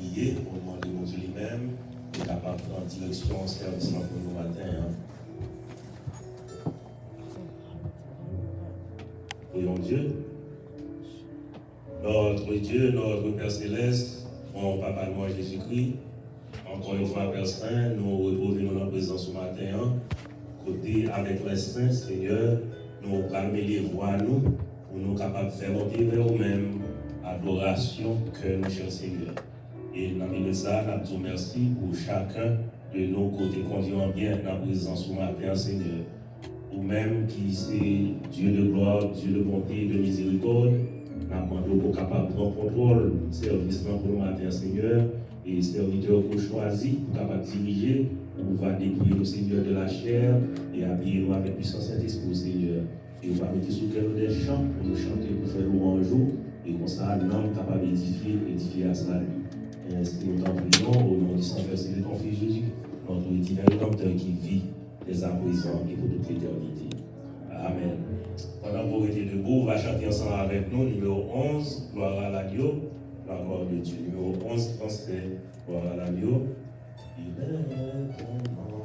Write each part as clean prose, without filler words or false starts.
prier au nom de mon Dieu lui-même, est capable de prendre direction au service pour nous matin. Prions Dieu. Notre Dieu, notre Père Céleste, mon Papa, moi Jésus-Christ, encore une fois, Père Saint, nous retrouvons notre présence ce matin, côté avec les saints, Seigneur, nous calmer les voix, nous, pour nous capables de faire monter vers nous-mêmes, adoration que nous cherchons, Seigneur. Et dans le ça, nous disons merci pour chacun de nos côtés conduisant bien dans la présence ce matin, Seigneur. Ou même qui c'est Dieu de gloire, Dieu de bonté, de miséricorde, nous demandons pour capable de prendre contrôle, service pour nous matin, Seigneur, et serviteurs qu'on choisit pour capable de diriger, on va dépouiller le Seigneur de la chair et habiller nous avec puissance Saint-Esprit, Seigneur. Et on va mettre sous cœur des chants pour nous chanter, pour faire louange, et comme ça, l'homme capable d'édifier à sa vie. Et ainsi, nous t'en prions au nom du Saint-Père de ton Fils Jésus, notre éternel Rédempteur qui vit dès à présent et pour toute l'éternité. Amen. Pendant que vous êtes debout, on va chanter ensemble avec nous, numéro 11, gloire à l'agneau, la gloire de Dieu. Numéro 11, transfert, gloire à l'agneau. Il est ton nom.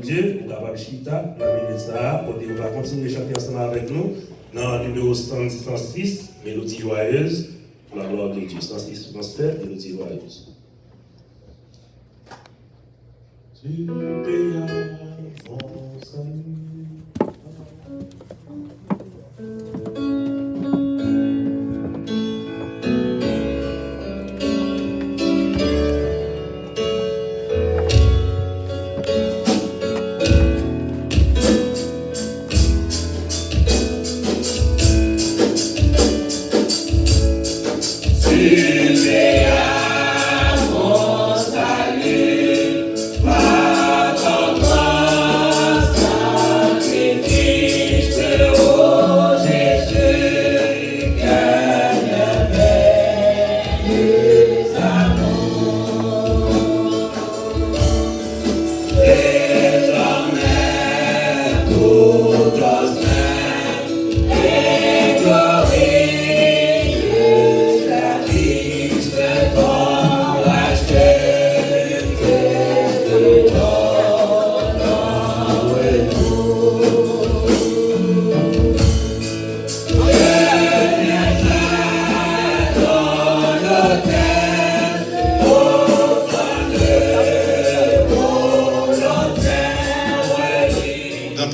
Dieu, vous êtes capable de chita, dans la minute ça, on va continuer à chanter ensemble avec nous. Dans le numéro 106, Mélodie joyeuse, pour la gloire de Dieu. 106, 107, Mélodie joyeuse. Tu payas mon salut.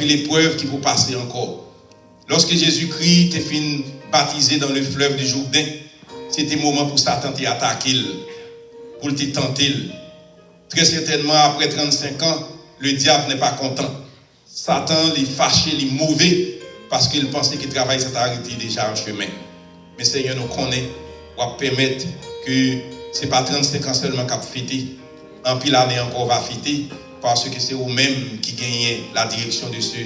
L'épreuve qui vous passer encore. Lorsque Jésus-Christ était fini baptisé dans le fleuve du Jourdain, c'était le moment pour Satan d'attaquer, pour te tenter. Très certainement, après 35 ans, le diable n'est pas content. Satan est fâché, il est mauvais, parce qu'il pensait que le travail s'est arrêté déjà en chemin. Mais Seigneur nous connaît, va permettre que ce n'est pas 35 ans seulement qu'a fêté, en pile année encore va fêter, parce que c'est vous-même qui gagnez la direction de ce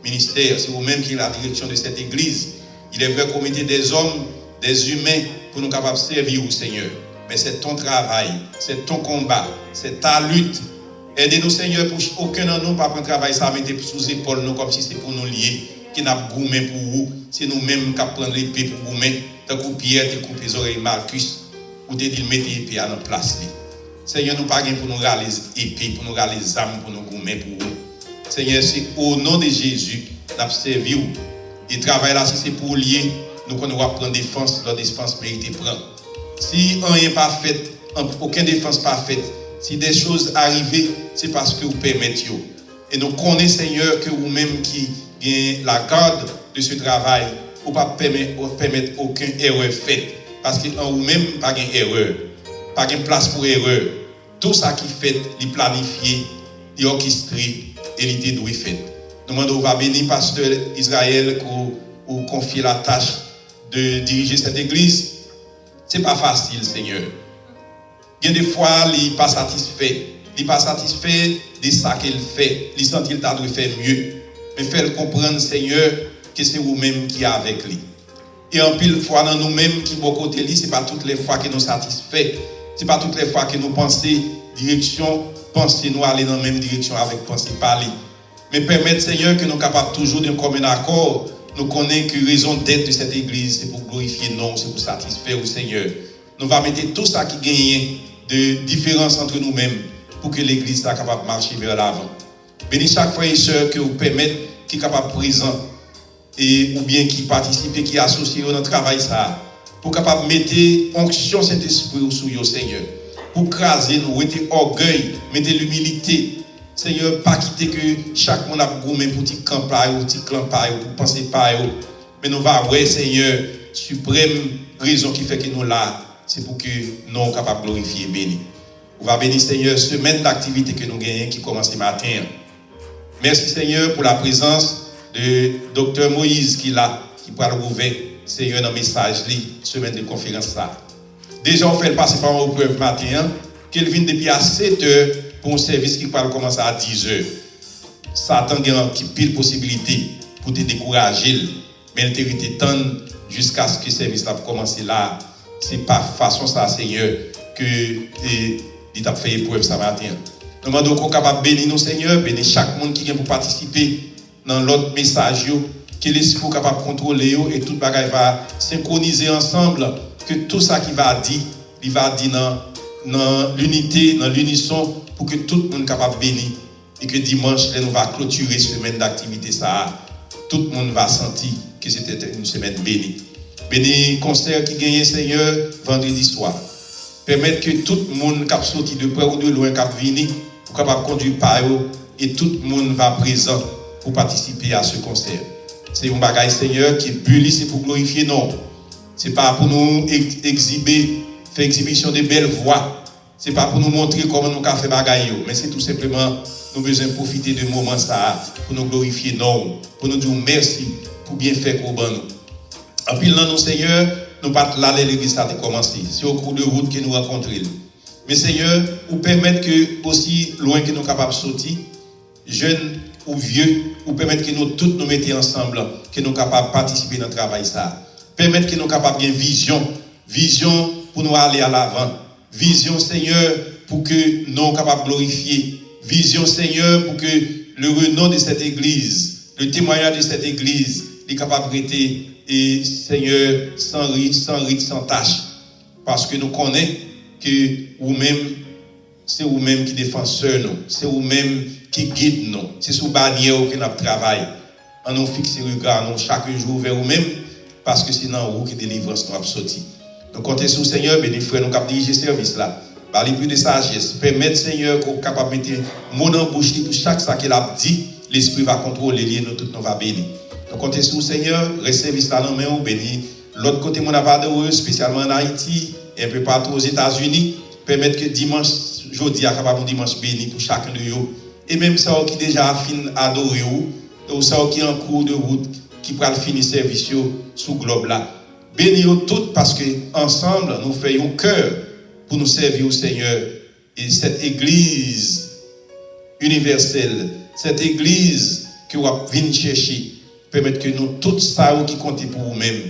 ministère, c'est vous-même qui avez la direction de cette église. Il est vrai qu'on mettait des hommes, des humains pour nous capables de servir au Seigneur. Mais c'est ton travail, c'est ton combat, c'est ta lutte. Aidez-nous, Seigneur, pour aucun de nous pas prendre travail, ça mettre sous épaule nous comme si c'est pour nous lier, qui n'a pas gourmet pour vous, c'est nous-mêmes qui prenons l'épée pour gourmet, tant que Pierre te coupe les oreilles Marcus, ou te dit mettre l'épée à notre place. Seigneur, nous pas pour nous râler les épées, pour nous râler les âmes, pour nous gourmer pour vous. Seigneur, c'est au nom de Jésus, nous servi. Et travail là, si c'est pour lier, nous qu'on va prendre défense, la défense mérite prendre. Si rien pas fait, aucune défense pas faite, si des choses arrivent, c'est parce que vous permettez. Et nous connaissons, Seigneur, que vous-même qui gagnez la garde de ce travail, vous ne pouvez pas permettre aucune erreur faite. Parce qu'en vous-même, pas d'erreur. Pas de place pour erreur. Tout ça qui fait, il planifié, il orchestré et il était doué fait. Nous demandons, va bénir pasteur Israël pour confier la tâche de diriger cette église. Ce n'est pas facile, Seigneur. Il y a des fois, il n'est pas satisfait. Il n'est pas satisfait de ça qu'il fait. Il sent qu'il doit faire mieux. Mais faire comprendre, Seigneur, que c'est vous-même qui est avec lui. Et en pile fois, dans nous-mêmes qui sommes côté lui, ce n'est pas toutes les fois que nous satisfait. Ce n'est pas toutes les fois que nous pensons direction, nous aller dans la même direction avec pensée parler. Mais permettre, Seigneur, que nous sommes capables toujours d'un commun accord. Nous connaissons que la raison d'être de cette église, c'est pour glorifier non, c'est pour satisfaire au Seigneur. Nous allons mettre tout ça qui gagne de différence entre nous-mêmes pour que l'église soit capable de marcher vers l'avant. Bénis chaque frère et soeur que vous permettez qui est capable de présent et ou bien qui participe et qui est associé dans le travail ça. Pour capable de mettre onction Saint-Esprit sur vous, Seigneur. Pour craser nous, mettre orgueil, mettre l'humilité. Seigneur, pas quitter que chaque monde a gourmé pour petit camp ou petit clan pour penser par eux. Mais nous va ouais, Seigneur, suprême raison qui fait que nous là, c'est pour que nous soyons capables de glorifier et bénir. On va bénir, Seigneur, semaine d'activité que nous gagnons qui commence ce matin. Merci, Seigneur, pour la présence de Dr Moïse qui est là, qui pourra ouvrir, Seigneur, dans le message, semaine de conférence. Ça. Déjà, on fait le passer par une preuve matin, qu'il vient depuis à 7 heures pour un service qui pourra commencer à 10 heures. Satan a qui pile possibilité pour te décourager, mais il te temps jusqu'à ce que le service a commencé là. Ce n'est pas façon ça, Seigneur, que il t'a fait épreuve ce matin. Nous demandons qu'on soit capable de bénir nos Seigneur, bénir chaque monde qui vient pour participer dans l'autre message, que l'Esprit soit capable de contrôler et tout le bagage va synchroniser ensemble, que tout ça qui va dire, il va dire dans l'unité, dans l'unisson, pour que tout le monde soit capable de bénir et que dimanche, là, nous va clôturer semaine d'activité ça. Tout le monde va sentir que c'était une semaine bénie. Béni concert qui gagne Seigneur vendredi soir. Permettre que tout le monde qui a sorti de près ou de loin qui a venu pour capable conduire par eux et tout le monde va présent pour participer à ce concert. C'est un bagage Seigneur qui est bulli, c'est pour glorifier non. C'est pas pour nous exhiber, faire exhibition de belles voix. C'est pas pour nous montrer comment nous avons fait bagaille, mais c'est tout simplement nous besoin profiter de moment ça pour nous glorifier non, pour nous dire merci pour bien faire pour nous. En pile dans nos Seigneur, nous pas là l'église a commencé. C'est au cours de route que nous rencontrons. Mais Seigneur, ou permettre que aussi loin que nous capables de sortir, jeunes ou vieux, ou permettre que nous tous nous mettions ensemble, que nous capables de participer dans le travail ça. Permettre que nous capables de vision pour nous aller à l'avant. Vision Seigneur pour que nous soyons capables de glorifier. Vision Seigneur pour que le renom de cette église, le témoignage de cette église, est capable d'être et Seigneur sans rite, sans tâche. Parce que nous connaissons que vous-même, c'est vous-même qui défenseur nous, c'est vous-même qui guide nous, c'est sous bannière que nous travaillons. On nous fixe le regard nous chaque jour vers vous-même, parce que c'est dans vous que délivrance nous a sorti. Nous comptons sur le Seigneur, béni frère, nous capable diriger ce service là. Parlez plus de sagesse, permettre Seigneur qu'on capable de mettre mon en bouche pour chaque ça qu'il a dit, l'esprit va contrôler, nous tout nous va bénir. Nous comptons sur le Seigneur, reste service là dans main ou béni. L'autre côté mon abadeux, spécialement en Haïti et un peu partout aux États-Unis, permettre que dimanche, jeudi, à capable dimanche béni pour chacun de nous. Et même ça qui déjà fin adoré ou ça qui est en cours de route, qui pourra finir service sous globe là. Bénis toutes parce que ensemble nous faisons cœur pour nous servir au Seigneur. Et cette église universelle, cette église que vous venez chercher, permettre que nous, tout ça qui compte pour vous-même,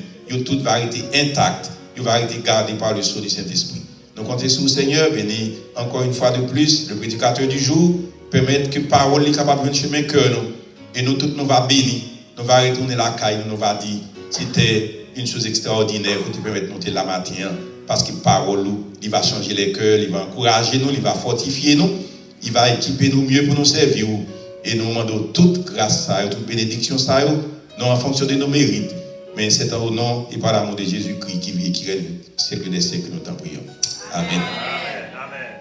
toute va être intacte, va être gardée par le sceau du Saint-Esprit. Nous comptons sur le Seigneur, béni encore une fois de plus, le prédicateur du jour, permettre que parole est capable de chemin cœur nous, et nous tous nous va bénir, nous va retourner la caille, nous va dire, c'était une chose extraordinaire pour te permettre de monter la matin, parce que parole, il va changer les cœurs, il va encourager nous, il va fortifier nous, il va équiper nous mieux pour nous servir, et nous demandons toute grâce, toute bénédiction, non en fonction de nos mérites, mais c'est au nom et par l'amour de Jésus-Christ qui vit et qui règne siècle des siècles, nous t'en prions. Amen. Amen.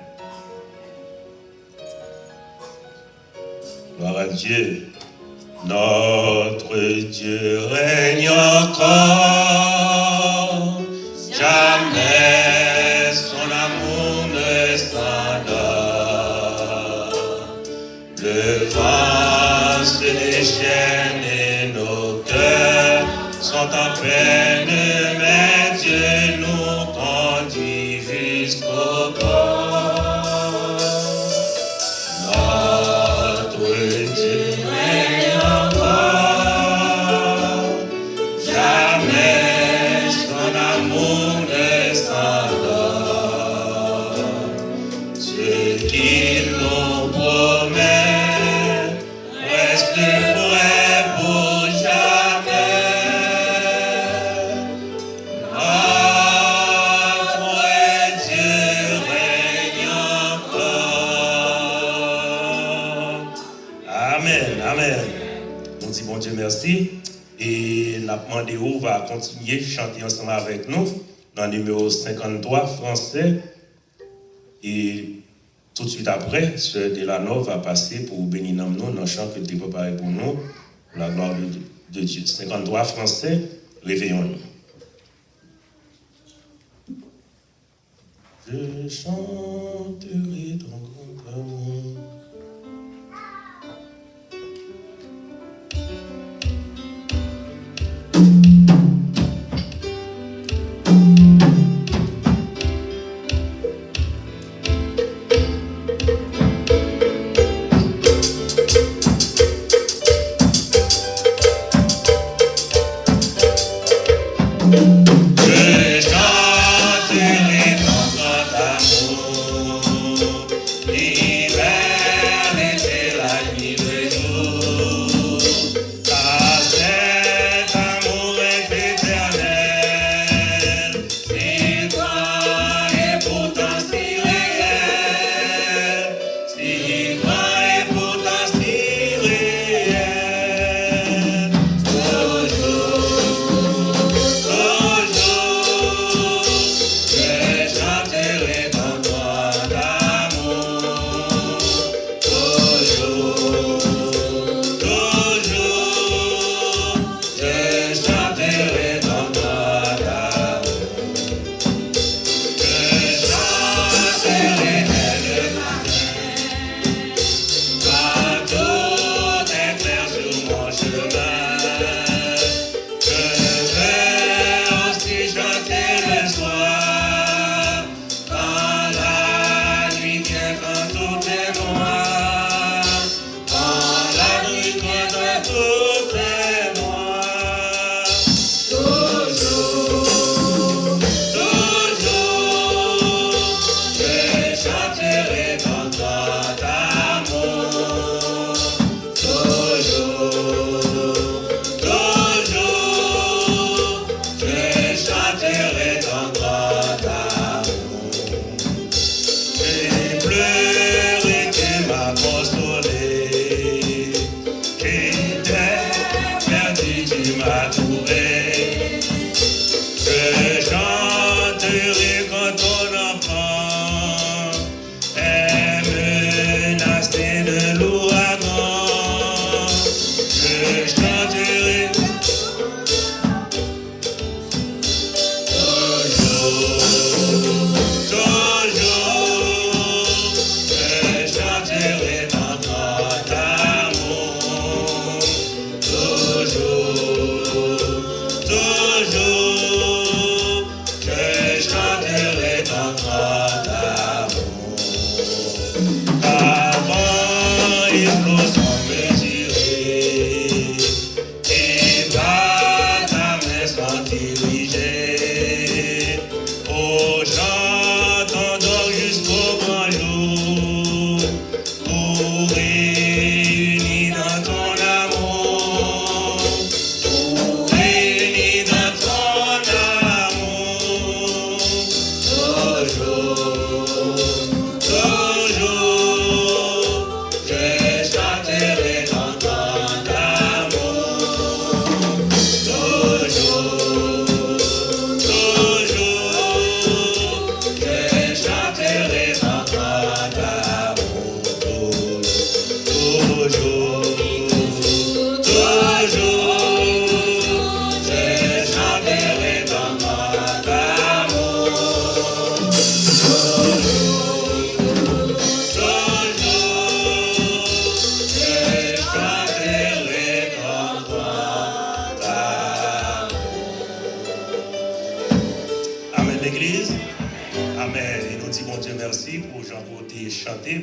Gloire à Dieu. Notre Dieu règne encore. Jamais son amour ne s'en donne. Le vent se déchaîne et nos cœurs sont en peine, mais Dieu nous conduit jusqu'au bord. Notre Dieu règne encore, jamais son amour ne s'en donne. Ce qu'il nous promet reste vrai pour jamais. Notre Dieu règne encore. Amen, amen. Nous disons bon Dieu merci. Et la demandé où va continuer à chanter ensemble avec nous dans le numéro 53 français. Et tout de suite après, Sœur Delano va passer pour bénir nous dans le chant que tu as préparé pour nous, pour la gloire de Dieu. 53 français, réveillons-nous. Je chanterai ton grand amour. Je chanterai ton grand amour, il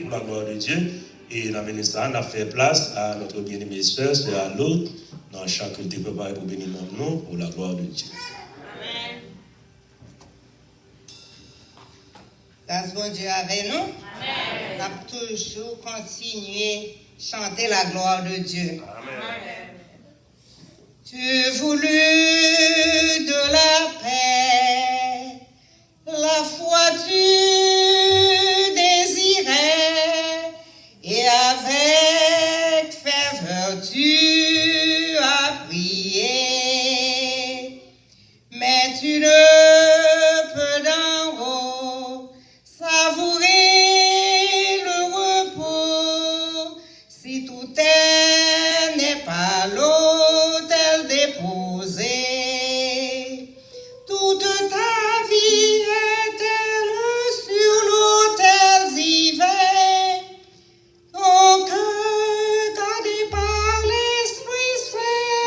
Pour la gloire de Dieu et la ministre a fait place à notre bien-aimée sœur, à l'autre, dans chaque culte préparé pour bénir notre nom pour la gloire de Dieu. Amen. Grâce bon Dieu avec nous. Amen. On a toujours continué à chanter la gloire de Dieu. Amen. Tu voulus de la paix, la foi tu désirais, et avec ferveur tu as prié. Mais tu ne peux d'en haut savourer le repos si tout n'est pas l'autel déposé. Toute ta vie est-elle sur l'autel divin, ton cœur gardé par l'Esprit Saint.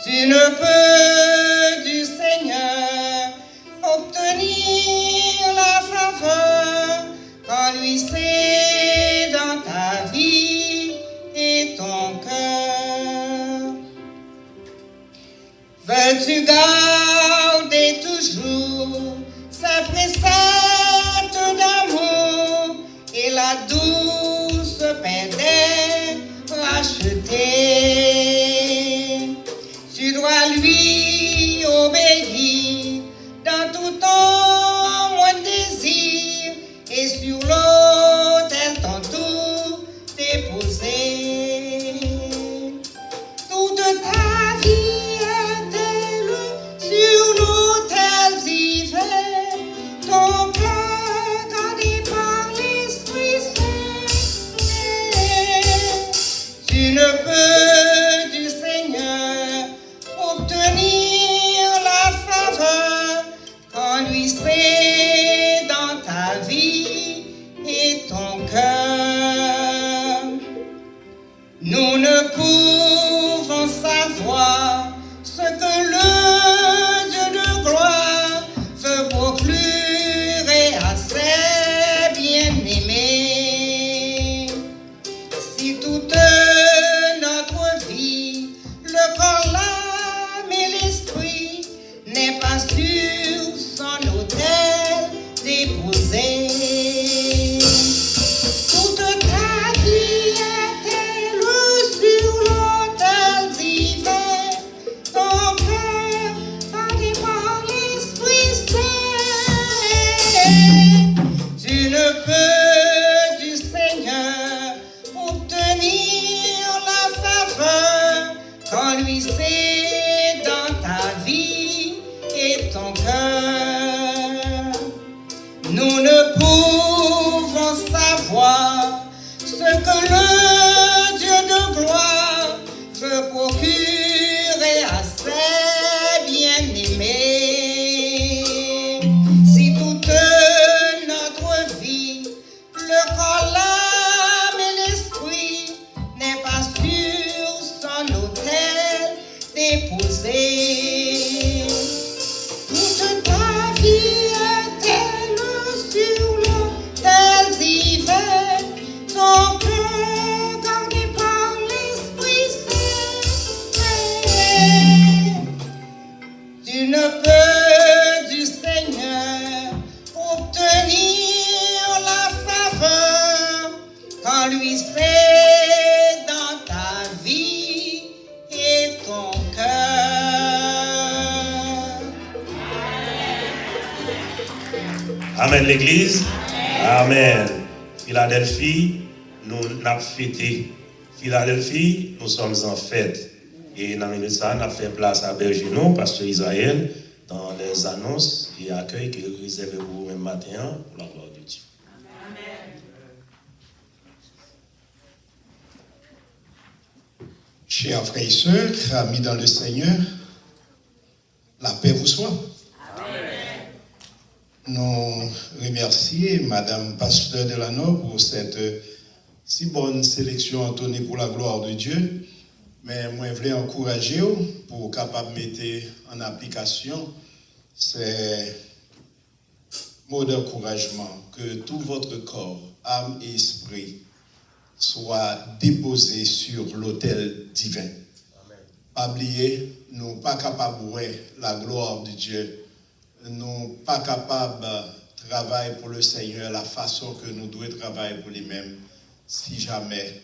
Tu ne peux du Seigneur obtenir la faveur qu'en lui c'est dans ta vie et ton cœur. Veux-tu garder toujours sa précepte d'amour et la douce paix d'être racheté? Tu dois lui obéir dans tout ton moindre désir et sur l'autel ton tout déposer. Toute ta vie est-elle sur l'autel divin, ton cœur gardé par l'Esprit Saint. Tu ne peux du Seigneur obtenir la faveur qu'en lui c'est dans ta vie et ton cœur. Nous ne pouvons savoir ce que le Dieu de gloire veut procurer à ses bien-aimés. Si toute notre vie, le corps, l'âme et l'esprit n'est pas sur son autel déposé. Toute ta vie est-elle sur l'autel divin, ton cœur gardé par l'Esprit Saint. Tu ne peux du Seigneur obtenir la faveur qu'en lui c'est dans ta vie et ton cœur. Nous ne pouvons savoir ce que le Dieu de gloire veut procurer à ses bien-aimés. Si toute notre vie, le corps, l'âme et l'esprit n'est pas sur son autel déposé. Toute ta Amen l'église. Amen. Philadelphie, nous n'avons fêté. Philadelphie, nous sommes en fête. Et dans minute ça, nous avons fait place à Bergenon, pasteur Israël, dans les annonces et accueils que vous réservez pour vous même matin, pour la gloire de Dieu. Amen. Chers frères et sœurs, amis dans le Seigneur, la paix vous soit. Amen. Nous remercions Madame Pasteur Delano pour cette si bonne sélection entonnée pour la gloire de Dieu. Mais moi, je voulais encourager pour capable mettre en application ces mots d'encouragement, que tout votre corps, âme et esprit soit déposé sur l'autel divin. Pas oublier, nous pas capables de voir la gloire de Dieu. Nous pas capables de travailler pour le Seigneur la façon que nous devons travailler pour lui-même si jamais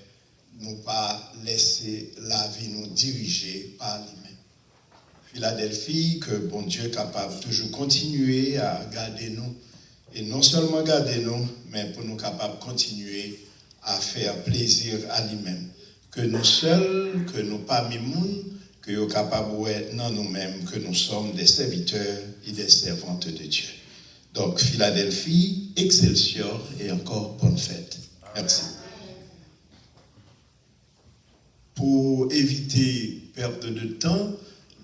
nous pas laisser la vie nous diriger par lui-même. Philadelphie, que bon Dieu est capable de toujours continuer à garder nous, et non seulement garder nous, mais pour nous capables de continuer à faire plaisir à lui-même. Que nous seuls, que nous pas mimoun, que nous sommes capables de dans nous-mêmes, que nous sommes des serviteurs et des servantes de Dieu. Donc, Philadelphie, Excelsior et encore bonne fête. Merci. Pour éviter perte de temps,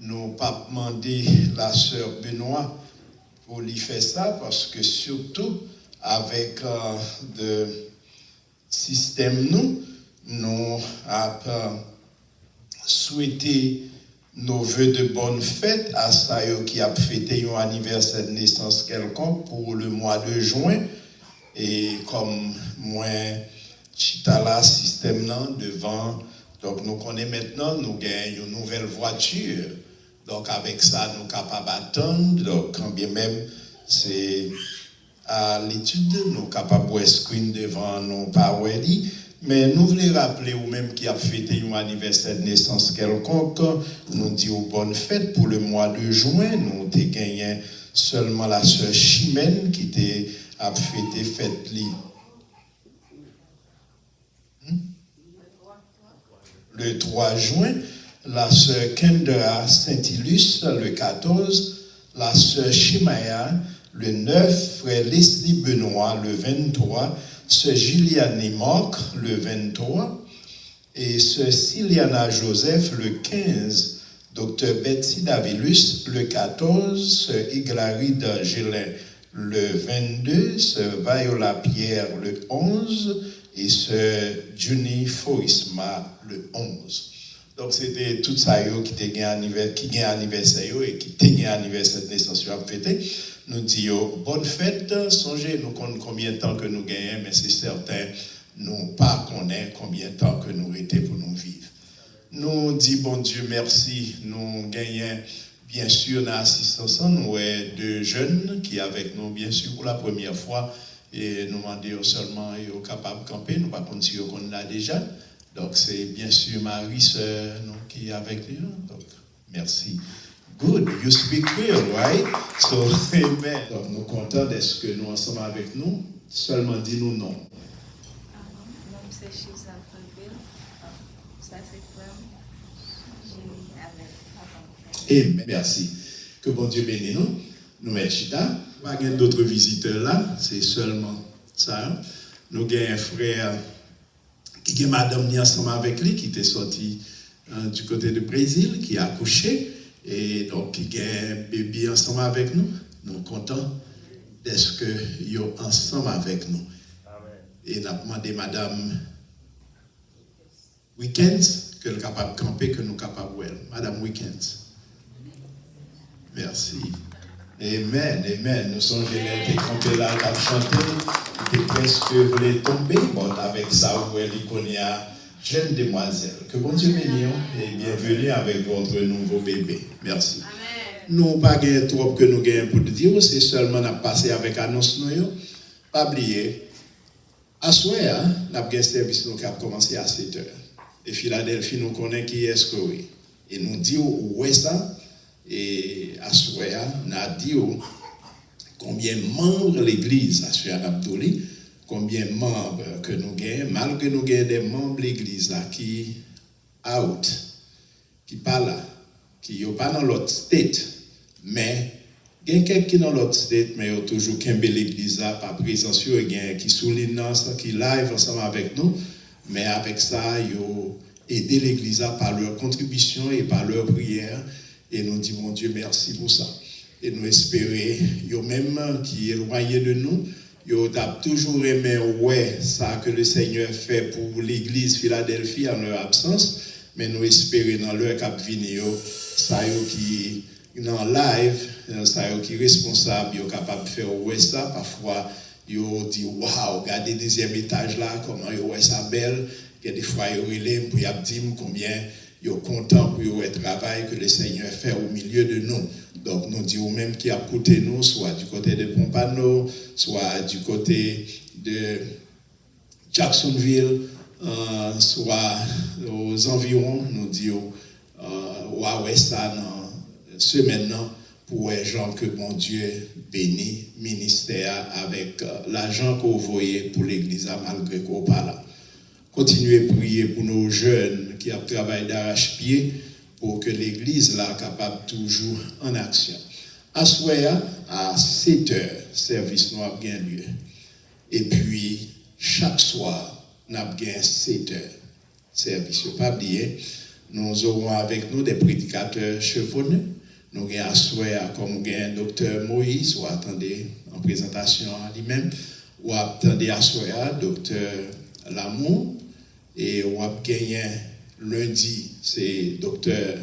nous pas demandé la sœur Benoît pour lui faire ça, parce que surtout avec le système nous avons souhaité nos vœux de bonne fête à ça qui a fêté un anniversaire de naissance quelconque pour le mois de juin. Et comme moi, chita système devant. Donc, nous connaissons maintenant, nous gagnons une nouvelle voiture. Donc, avec ça, nous sommes capables d'attendre. Donc, quand bien même, c'est à l'étude, nous sommes capables de screen devant nos parents. Mais nous voulons rappeler, ou même qui a fêté un anniversaire de naissance quelconque, nous disons bonne fête pour le mois de juin. Nous avons gagné seulement la sœur Chimène qui a fêté fête li. Le 3 juin, la sœur Kendra Saint-Ilus le 14, la sœur Shimaya le 9, frère Leslie Benoît le 23, sœur Juliane Marc le 23 et sœur Siliana Joseph le 15, docteur Betsy Davilus le 14, sœur Iglaride Gélin le 22, sœur Viola Pierre le 11 et sœur Juni Forisma le 11. Donc c'était tout ça qui a anniversaire et qui a anniversaire de naissance à fêter. Nous disons bonne fête, songez nous combien de temps que nous gagnons, mais c'est certain nous pas connaît combien de temps que nous étions pour nous vivre. Nous disons bon Dieu merci, nous gagnons bien sûr dans l'assistance, nous avons deux jeunes qui avec nous bien sûr pour la première fois. Et nous demandons seulement qu'ils sont capables de camper, nous ne pouvons pas si on l'a déjà. Donc c'est bien sûr Marie, sœur, qui est avec nous. Donc merci. Good, you speak real, right? So, amen. Donc nous sommes contents d'être que nous ensemble avec nous. Seulement dis-nous non. Mon c'est Chisa Fulville. Ça c'est Flam. J'ai avec Amen. Merci. Que bon Dieu bénisse nous. Nous mettons Chita. Pas d'autres visiteurs là, c'est seulement ça. Nous avons un frère qui est madame ni ensemble avec lui, qui était sorti du côté du Brésil, qui a accouché, et donc qui a un bébé ensemble avec nous. Nous sommes contents d'être que yo ensemble avec nous. Et nous avons demandé madame Weekends, que nous sommes capables de camper, que nous sommes capables de voir. Madame Weekends. Merci. Amen, amen. Nous sommes venus camper là, à chanter, qui était presque voulu tomber. Bon, avec ça, vous voyez qu'on y a jeune demoiselle. Que bon Dieu bénisse et bienvenue avec votre nouveau bébé. Merci. Nous pas gagné trop que nous gagnons pour dire, c'est seulement à passer avec annonce nous. Pas oublier. À soir, nous avons un service qui a commencé à 7 heures. Et Philadelphie nous connaît qui est-ce que oui. Et nous disons où est ça. Et à soir, nous avons dit combien de membres l'église, à Sœur Abdouli, combien de membres que nous gagnons, malgré nous gagnons des membres de l'église là qui out, qui pas là, qui sont pas dans l'autre state, mais il y a quelqu'un qui dans l'autre state, mais il y a toujours qu'un bel l'église là, par présence, il y a qui souligne ça, qui live ensemble avec nous, mais avec ça, il y a aidé l'église là par leur contribution et par leur prière, et nous disons, mon Dieu, merci pour ça. Et nous espérons, yo même qui est éloigné de nous, yo t'a toujours aimé ouais ça que le Seigneur fait pour l'église Philadelphie en leur absence, mais nous espérons dans leur cap venir ça yo qui dans live, ça yo qui responsable, yo capable de faire ouais ça parfois yo dit waouh, regardez deuxième étage là comment yo ouais ça belle, il y a des fois yo relève pour y dire combien yo content pour le travail que le Seigneur fait au milieu de nous. Donc, nous disons même qui a coûté nous, soit du côté de Pompano, soit du côté de Jacksonville, soit aux environs, nous disons, ouais, ça, ce maintenant, pour les gens que mon Dieu bénit, ministère avec l'argent que vous voyez pour l'église, malgré qu'on parle là. Continuez à prier pour nos jeunes qui ont travaillé d'arrache-pied pour que l'église là capable toujours en action. À soir, à 7 heures, service nous a bien lieu. Et puis, chaque soir, nous avons bien 7 heures. Service, pas oublier, nous aurons avec nous des prédicateurs chevronnés. Nous avons à soir, comme un docteur Moïse, ou attendez en présentation à lui-même, ou attendez à soir, docteur Lamour. Et on a gagné lundi, c'est docteur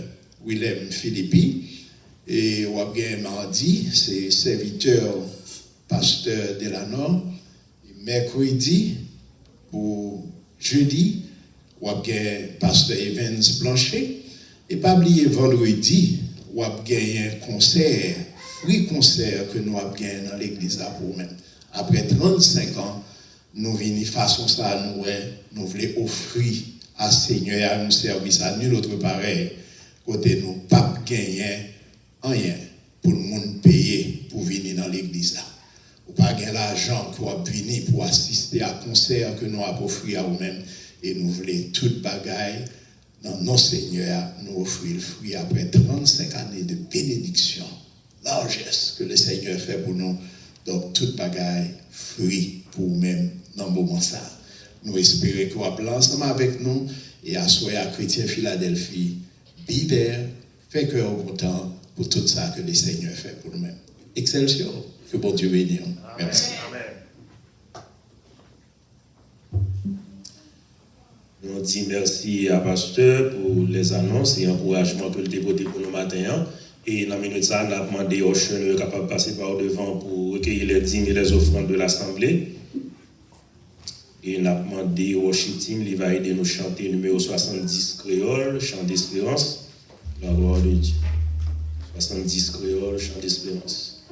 Willem Philippi. Et on a gagné mardi, c'est serviteur pasteur Delanor. Mercredi, pour jeudi, on a gagné pasteur Evans Blanchet. Et pas oublier vendredi, on a gagné un concert, free concert que nous avons gagné dans l'église là pour nous. Après 35 ans, nous venons façon ça, nous voulons offrir à Seigneur à nous service à nul autre pareil. Côté nous, pas gagner rien pour le monde payer pour venir dans l'église là. Ou pas gagner l'argent pour venir pour assister à concert que nous avons offert à nous-mêmes. Et nous voulons toute bagaille dans nos Seigneurs, nous offrir le fruit après 35 années de bénédiction, largesse que le Seigneur fait pour nous. Donc, toute bagaille, fruit pour nous-mêmes dans le moment ça. Nous espérons qu'on va blanc ensemble avec nous et asseoir à Chrétien Philadelphie, biber, fait cœur content pour tout ça que le Seigneur fait pour nous-mêmes. Excelsior, que bon Dieu bénisse. Merci. Nous disons merci à Pasteur pour les annonces et encouragements que le dévoté pour nous matin. Et dans la minute ça, nous avons demandé aux jeunes capables de passer par devant pour recueillir les dîmes et les offrandes de l'Assemblée. Et nous avons demandé au worship team, il va aider nous chanter numéro 70 créole, chant d'espérance. La gloire de Dieu. 70 créole, chant d'espérance.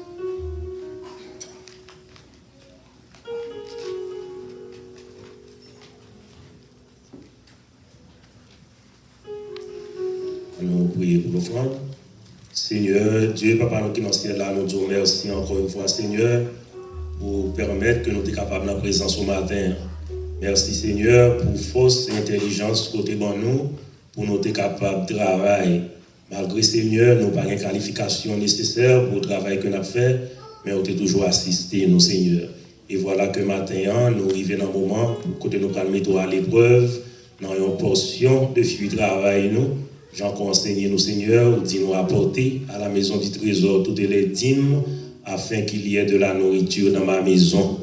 Nous prions pour l'offrande. Seigneur, Dieu, Papa, nous qui dans le ciel là, nous disons merci encore une fois, Seigneur, pour permettre que nous soyons capables de la présence au matin. Merci, Seigneur, pour force et intelligence côté bon nous, pour nous être capables de travailler. Malgré, Seigneur, nous n'avons pas de qualification nécessaire pour le travail que nous avons fait, mais nous avons toujours assisté, nous, Seigneur. Et voilà que matin, nous arrivons dans un moment pour que nous nous mettre à l'épreuve, dans une portion de fuite travail, nous. Jean conseillé nous, Seigneur, dit nous apporter à la maison du trésor toutes les dîmes, afin qu'il y ait de la nourriture dans ma maison.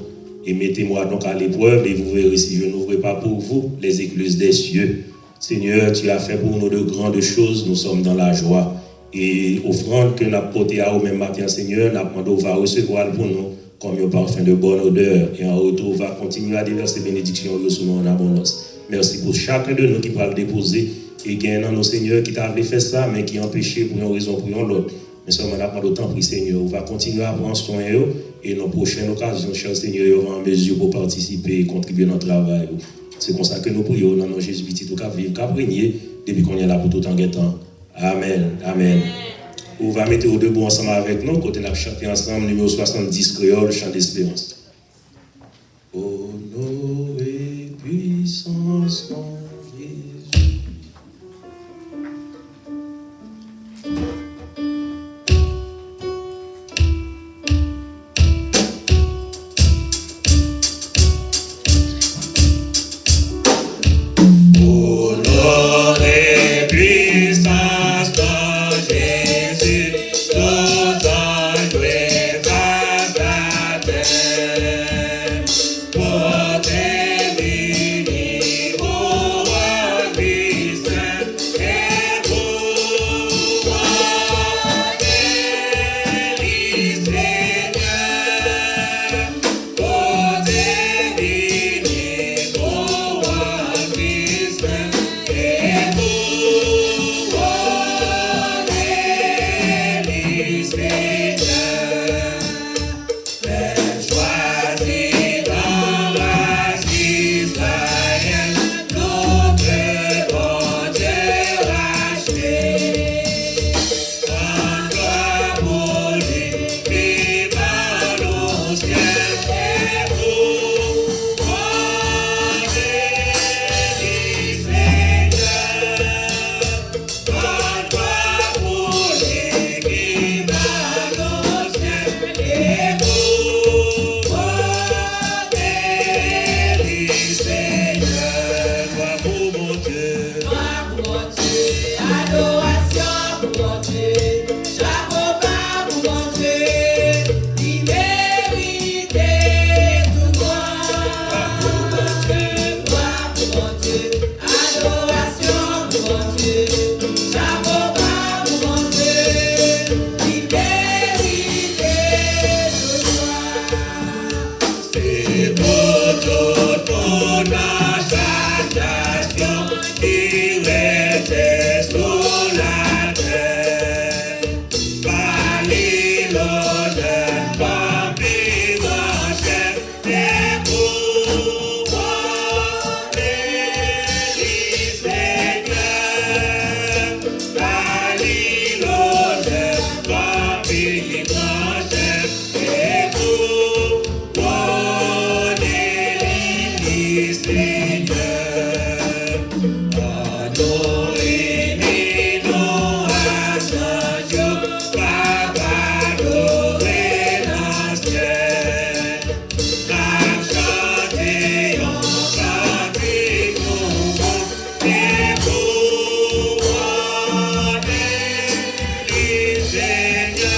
Et mettez-moi donc à l'épreuve, et vous verrez si je n'ouvre pas pour vous les écluses des cieux. Seigneur, tu as fait pour nous de grandes choses, nous sommes dans la joie. Et offrande que nous avons portée à vous même matin, Seigneur, nous avons demandé, va recevoir pour nous comme un parfum de bonne odeur. Et en retour, va continuer à déverser bénédictions sur nous en abondance. Merci pour chacun de nous qui va le déposer. Et gagnant nos seigneurs qui t'avaient fait ça, mais qui empêché pour une raison pour une autre. Mais seulement n'a pas d'autant pris, Seigneur. On va continuer à prendre soin d'eux et nos prochaines occasions, cher Seigneur, on va en mesure pour participer et contribuer à notre travail. C'est comme ça que nous prions dans nos Jésus petit tout qu'à vivre, qu'à régner depuis qu'on est là pour tout en guettant. Amen. Amen. On va mettre au debout ensemble avec nous, côté nous chanter ensemble, numéro 70 créole, chant d'espérance. Honneur et puissance en Jésus. Honneur et puissance en Jésus, tous anges efface la terre. Portez béni au roi Christ et pour béni Seigneur. Portez béni au roi Christ et pour béni Seigneur. Faites choisir dans race d'Israël, notre bon Dieu racheté. En gloire pour lui, qui par nos ciels et pour béni Seigneur. En gloire pour lui, qui par nos ciels et pour béni Seigneur. Gloire pour mon Dieu. Adoration pour mon Dieu, chapeau bas pour mon Dieu, il mérite tout gloire pour mon Dieu, adoration pour mon Dieu, chapeau bas pour mon Dieu, il mérite tout gloire. C'est pour tout mon agitation qui reste sous la terre. Bali l'honneur, Bambi chef, et pour béni Seigneur. Bali l'honneur, Bambi chef, et pour béni Seigneur. Adorez-nous à ce Dieu, Papa adoré dans le ciel. Chanter en cantique nouveau, et pour béni Seigneur.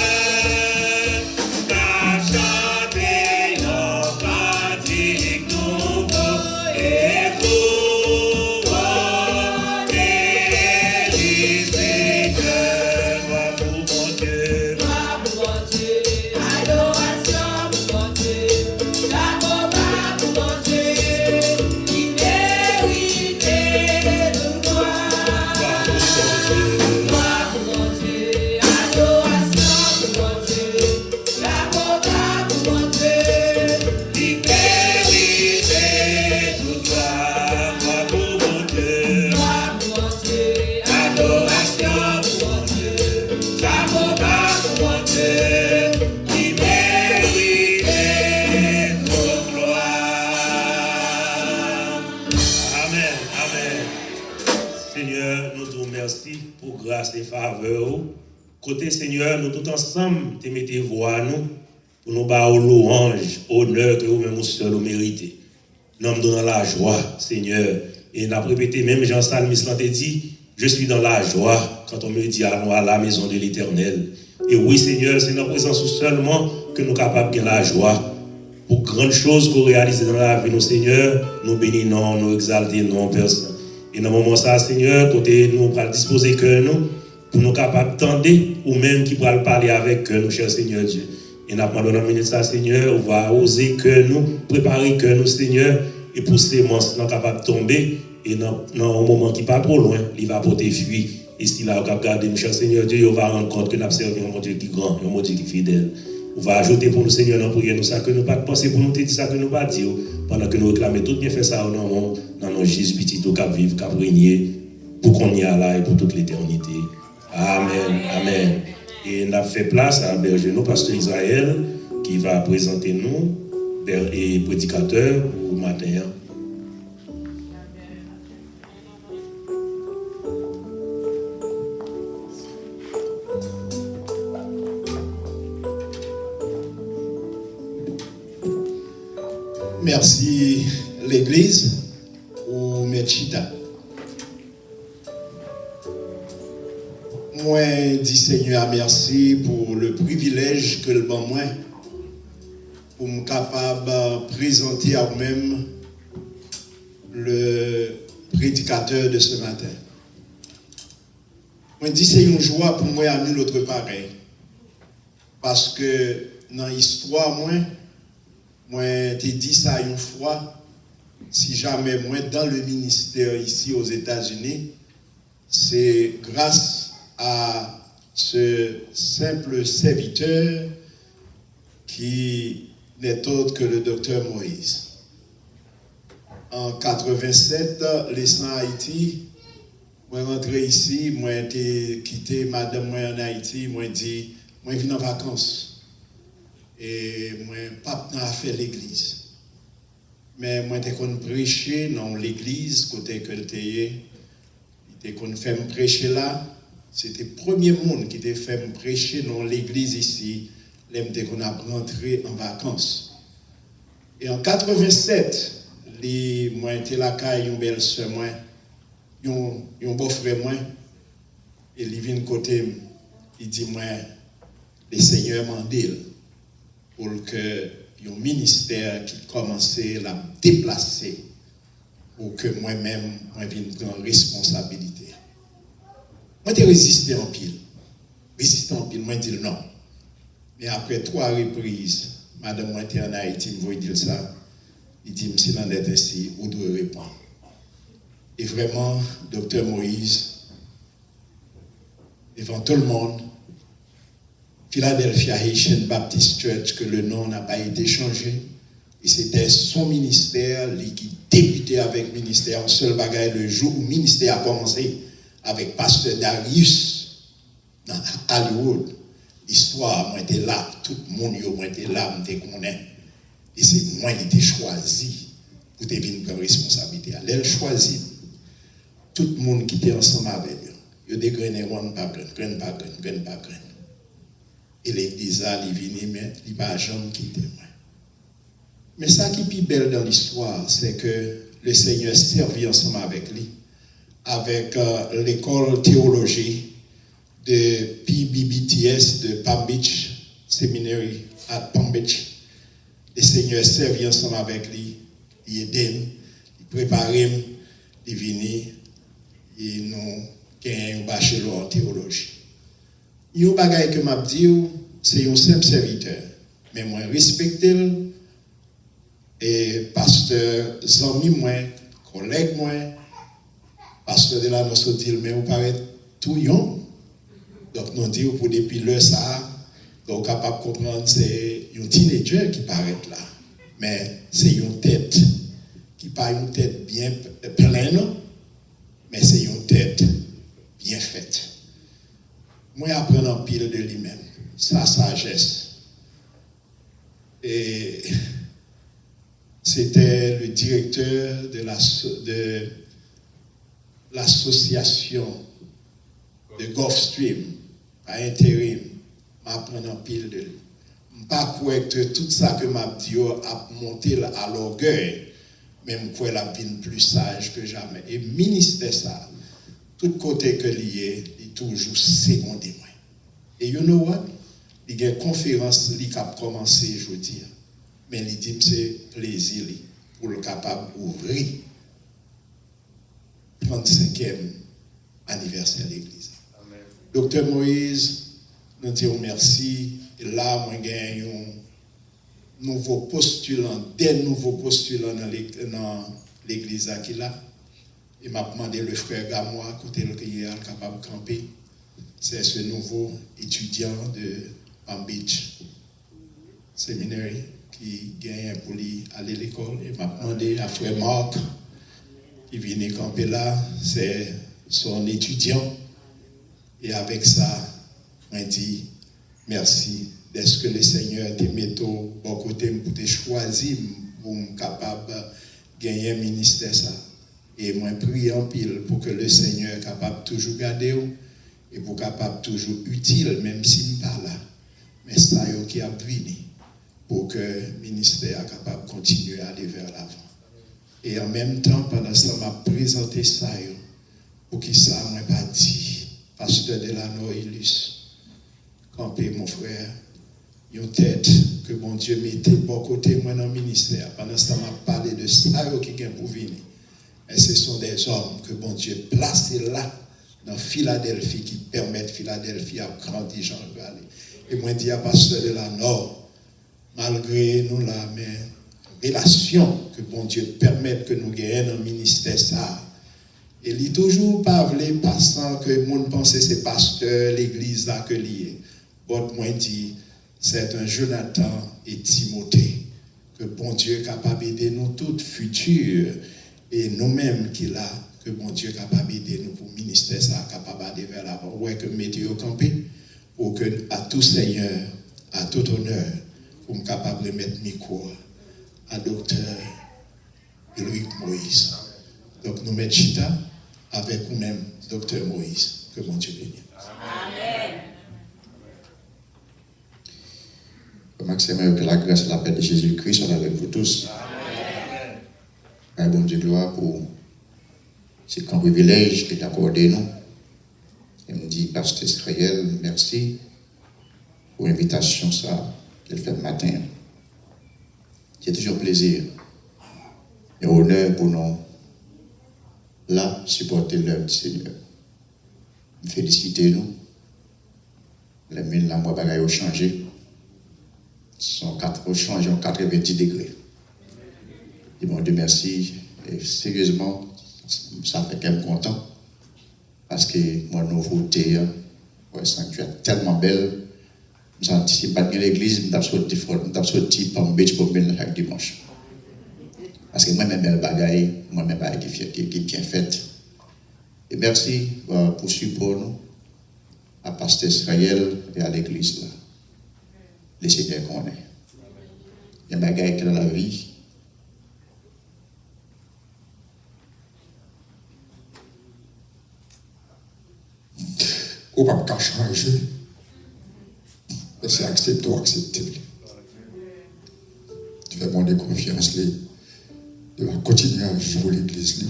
Chanter en cantique nouveau, et pour béni Seigneur. Gloire pour mon Dieu. Gloire pour mon Dieu, adoration pour mon Dieu, chapeau bas pour mon Dieu, il mérite tout gloire. Gloire pour mon Dieu, adoration pour mon Dieu, chapeau bas pour mon Dieu, Il mérite toute gloire. Gloire pour mon Dieu. gloire pour mon Dieu, Adoration pour mon Dieu. Chapeau bas pour mon Dieu. Il mérite toute gloire. Amen. Amen. Seigneur, nous te remercions pour grâce et faveur. Côté Seigneur, nous tous ensemble, te mettez voix à nous pour nous battre louange, honneur que vous-même seul vous méritez. Nous nous donnons la joie, Seigneur. Et nous avons répété, même Jean Salmis l'a dit, je suis dans la joie quand on me dit allons à la maison de l'Éternel. Et oui, Seigneur, c'est notre présence seulement que nous sommes capables de la joie. Pour grandes choses qu'on réalise dans la vie, nous, Seigneur, nous bénissons, nous exaltons, Père Saint. Et dans le moment ça, Seigneur, côté nous pour disposer que nous, pour nous capables d'entendre, ou même qui pourra parler avec nous, cher Seigneur Dieu. Et nous avons dans minute ça, Seigneur, on va oser que nous, préparer que nous, Seigneur, et pour ces monstres, nous sommes capables de tomber, et dans un moment qui n'est pas trop loin, il va porter fuir. Et si là, on va regarder, cher Seigneur Dieu, on va rendre compte que nous avons servi un Dieu qui est grand, un Dieu qui est fidèle. On va ajouter pour nous, Seigneur, dans prière, nous ça que nous pas penser pour nous dire ça que nous pas dire, pendant que nous réclamons tout bien fait ça dans nos Jésus petit au cap vivre, cap régner, pour qu'on y a là et pour toute l'éternité. Amen. Amen. Et on a fait place à Bergenon, pasteur Israël, qui va présenter nous, et prédicateur pour le matin. Merci l'Église pour Mechita. Moi, dis Seigneur, merci pour le privilège que le bon moi pour me capable de présenter à vous-même le prédicateur de ce matin. Moi, dis c'est une joie pour moi à nul autre pareil. Parce que dans l'histoire, moi, t'ai dit ça une fois, si jamais moi dans le ministère ici aux États-Unis, c'est grâce à ce simple serviteur qui n'est autre que le docteur Moïse. En 87, laissant Haïti, moi rentré ici, moi j'ai quitté madame moi en Haïti, moi dit, moi viens en vacances. Et moi, pas n'a fait l'église. Mais moi, j'ai qu'on prêcher dans l'église, côté que j'ai qu'on fait me prêcher là. C'était le premier monde qui t'a fait me prêcher dans l'église ici, l'MT qu'on a rentré en vacances. Et en 87, moi, j'étais là, une belle soeur, moi, un beau frère, moi, et il vient de côté, il dit, moi, le Seigneur m'a dit, pour que un ministère qui commençait à me déplacer pour que moi-même, je vienne prendre responsabilité. Moi, j'ai résisté en pile. Moi, j'ai dit non. Mais après 3 reprises, madame, moi, j'étais en Haïti, je dire ça. Il dit, si l'on est ainsi, vous devez répondre. Et vraiment, docteur Moïse, devant tout le monde, Philadelphia Haitian Baptist Church, que le nom n'a pas été changé. Et c'était son ministère, qui débutait avec le ministère. En seul bagaille, le jour où le ministère a commencé avec pasteur Darius dans Hollywood. L'histoire, moi, était là. Tout le monde, moi, était là, je connais. Et c'est moi qui était choisi pour devenir prendre responsabilité. Elle choisi tout le monde qui était ensemble avec eux. Ils ont dégrené, pas graine. Et l'église a venu, mais il n'y a pas jamais quitté moi. Mais ça qui est plus belle dans l'histoire, c'est que le Seigneur servit ensemble avec lui, avec l'école théologie de PBBTS de Palm Beach Seminary à Palm Beach. Le Seigneur servit ensemble avec lui, il aidait, il préparait, il venait, et nous gagnons un bachelor en théologie. Il y a un bagage que m'a dit, c'est un simple serviteur. Mais moi, respecte et pasteur, ami moi, collègue moi, pasteur de la noce dit, mais vous paraît tout young. Donc, nous disons pour depuis l'heure ça, donc capable de comprendre, c'est un teenager qui paraît là. Mais c'est une tête, qui pas une tête bien pleine, mais c'est une tête bien faite. Moi, j'apprends en pile de lui-même, sa sagesse. Et c'était le directeur de l'association de Gulfstream à intérim. J'apprends en pile de lui. Je ne pas croire que tout ça que m'a dit a monté à l'orgueil, mais je crois la vie plus sage que jamais. Et ministère ça, tout côté que lié, toujours secondé moi. Et you know what? Il y a une conférence qui a commencé aujourd'hui. Mais il dit que c'est plaisir pour le capable d'ouvrir 35e anniversaire de l'Église. Docteur Moïse, nous disons merci. Et là, moi, j'ai un nouveau postulant, des nouveaux postulants dans l'Église qui là. Il m'a demandé le frère Gamois, côté le qui est capable de camper. C'est ce nouveau étudiant de Palm Beach Seminary qui gagne pour aller à l'école. Il m'a demandé à frère Marc, qui vient camper là, c'est son étudiant. Et avec ça, il dit Merci. Est-ce que le Seigneur te met au bon côté pour te choisir pour être capable de gagner un ministère ça. Et moi, prie en pile pour que le Seigneur soit capable de toujours garder et pour capable toujours utile, même s'il n'est pas là. Mais c'est ça qui a venu pour que le ministère soit capable de continuer à aller vers l'avant. Et en même temps, pendant ce temps, m'a présenté ça pour qu'il ça m'a pas dit. Pasteur Delano Ilus, campé mon frère, une tête que bon Dieu mettait bon côté moi dans le ministère. Pendant ce temps, m'a parlé de ça qui vient pour venir. Et ce sont des hommes que bon Dieu placé là, dans Philadelphie, qui permettent Philadelphie à grandir Jean le Vallée. Et moi, je dis à Pasteur Delano, malgré nous là, mais relation que bon Dieu permette que nous gagnions dans le ministère ça. Et il toujours pas voulu passant que le monde pensait c'est pasteur, l'église là que lié. Bon, moi dit c'est un Jonathan et Timothée que bon Dieu est capable d'aider nous toutes futures et nous-mêmes qui là que bon Dieu est capable d'aider nous pour le ministère ça capable d'aller vers l'avant. Ouais que mettez au campé pour que à tout Seigneur, à tout honneur, pour me capable de mettre micro à docteur Loïc Moïse. Donc nous mettons chita avec nous-mêmes, docteur Moïse. Que mon Dieu bénisse. Amen. Maximum, que la grâce et la paix de Jésus-Christ soient avec vous tous. Amen. Bon Dieu, gloire pour ce grand privilège qu'il a accordé nous. Et me dit, Pasteur Israël, merci pour l'invitation ça qu'il fait le matin. C'est toujours un plaisir et honneur pour nous là supporter l'œuvre du Seigneur. Félicitez-nous. Les mines là, moi, bagaille ont changé. Sont changé en 90 degrés. Et bon Dieu merci. Et sérieusement, ça fait quand même content. Parce que mon nouveauté, le sanctuaire est tellement belle. J'anticipe pas que l'église, je sorti par un beach pour venir chaque dimanche. Parce que moi-même, belle bagaille, moi-même, qui est bien faite. Et merci pour support nous, à Pasteur Israël et à l'église là. Les Seigneurs qu'on est. Il y a des bagailles qui dans la vie. On ne peut pas changer. Mais c'est accepté ou acceptable. Tu fais bon de confiance. Tu vas continuer à jouer l'église.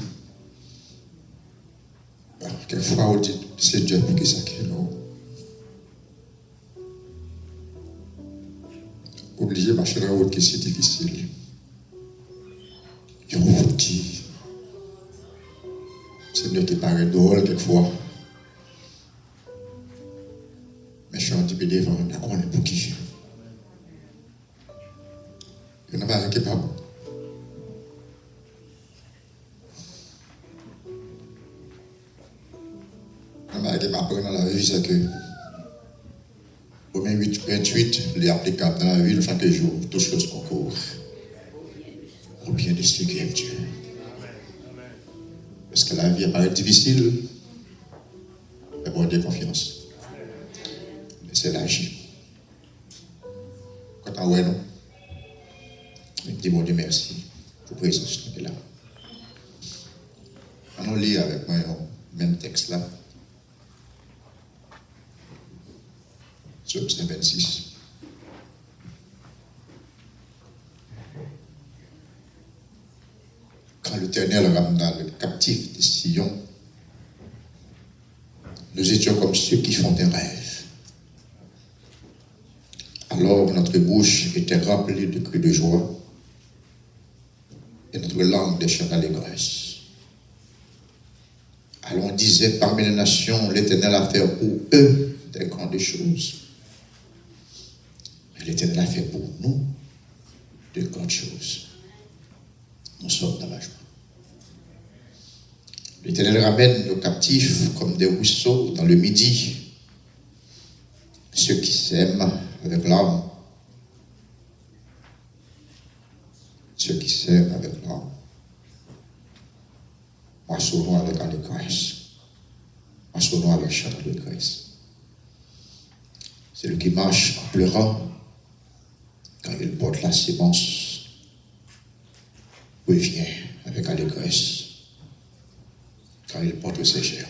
Quelquefois, on dit c'est Dieu qui s'acquiert. Obligé de marcher dans la route qui est difficile. Je vous dis, c'est Dieu qui paraît drôle quelquefois. Mais je suis un petit peu devant, on est pour qui. Il n'y en a pas qui est pas bon. Il n'y en a pas qui m'apprend dans la vie, c'est que au moins 28, les applicables dans la vie, chaque jour, toutes choses concourent au bien de ceux qui aiment Dieu. Parce que la vie apparaît difficile, mais bon, de confiance. Mais c'est l'agir. Quand on voit, non, je dis bon Dieu merci pour la présence qui est là. On lit avec moi le même texte là. Psaume 26. Quand l'Éternel ramena le captif de Sion, nous étions comme ceux qui font des rêves. Alors notre bouche était remplie de cris de joie et notre langue des chants d'allégresse. Alors on disait parmi les nations, l'Éternel a fait pour eux des grandes choses. L'Éternel a fait pour nous de grandes choses. Nous sommes dans la joie. L'Éternel ramène nos captifs comme des ruisseaux dans le midi. Ceux qui s'aiment avec l'âme. Ceux qui s'aiment avec l'âme. Moissonnons avec allégresse. Moissonnons avec chant d'allégresse. C'est lui qui marche en pleurant quand il porte la sémence, revient avec allégresse quand il porte ses gerbes.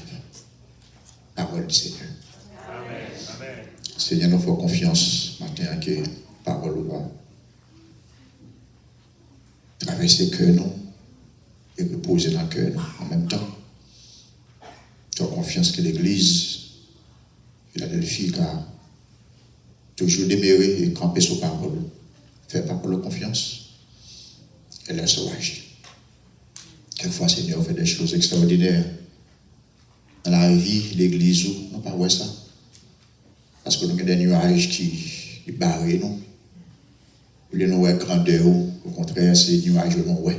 Parole du Seigneur. Amen. Seigneur, nous faisons confiance matin que parole va traverser le cœur nous et reposer dans le cœur nous en même temps. Tu as confiance que l'Église, Philadelphie, a toujours demeuré et campé sur parole. Fais parole confiance. Et laisse agir. Quelquefois, Seigneur, fait des choses extraordinaires. Dans la vie, l'Église, nous pas voir ça. Parce que nous avons des nuages qui barrent nous. Au lieu de nous voir grandeur, au contraire, c'est des nuages nous voient.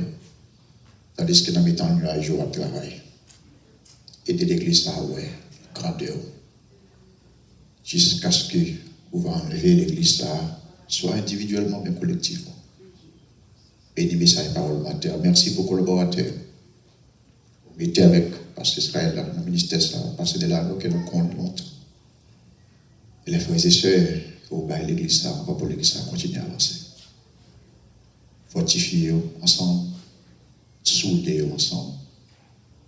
Tandis que dans le temps, nuages, on travaille. Et de l'Église, ça ouais, grandeur. Jusqu'à ce que vous enlever l'Église, ça, soit individuellement, mais collectivement. Béni message parole matin. Merci pour collaborateurs. Mettez avec Pasteur Israël dans le ministère, Pasteur Delano, que nous comptons longtemps. Et les frères et sœurs, au bas de l'église, on va pour l'église, continuer à avancer. Fortifier ensemble, souder ensemble,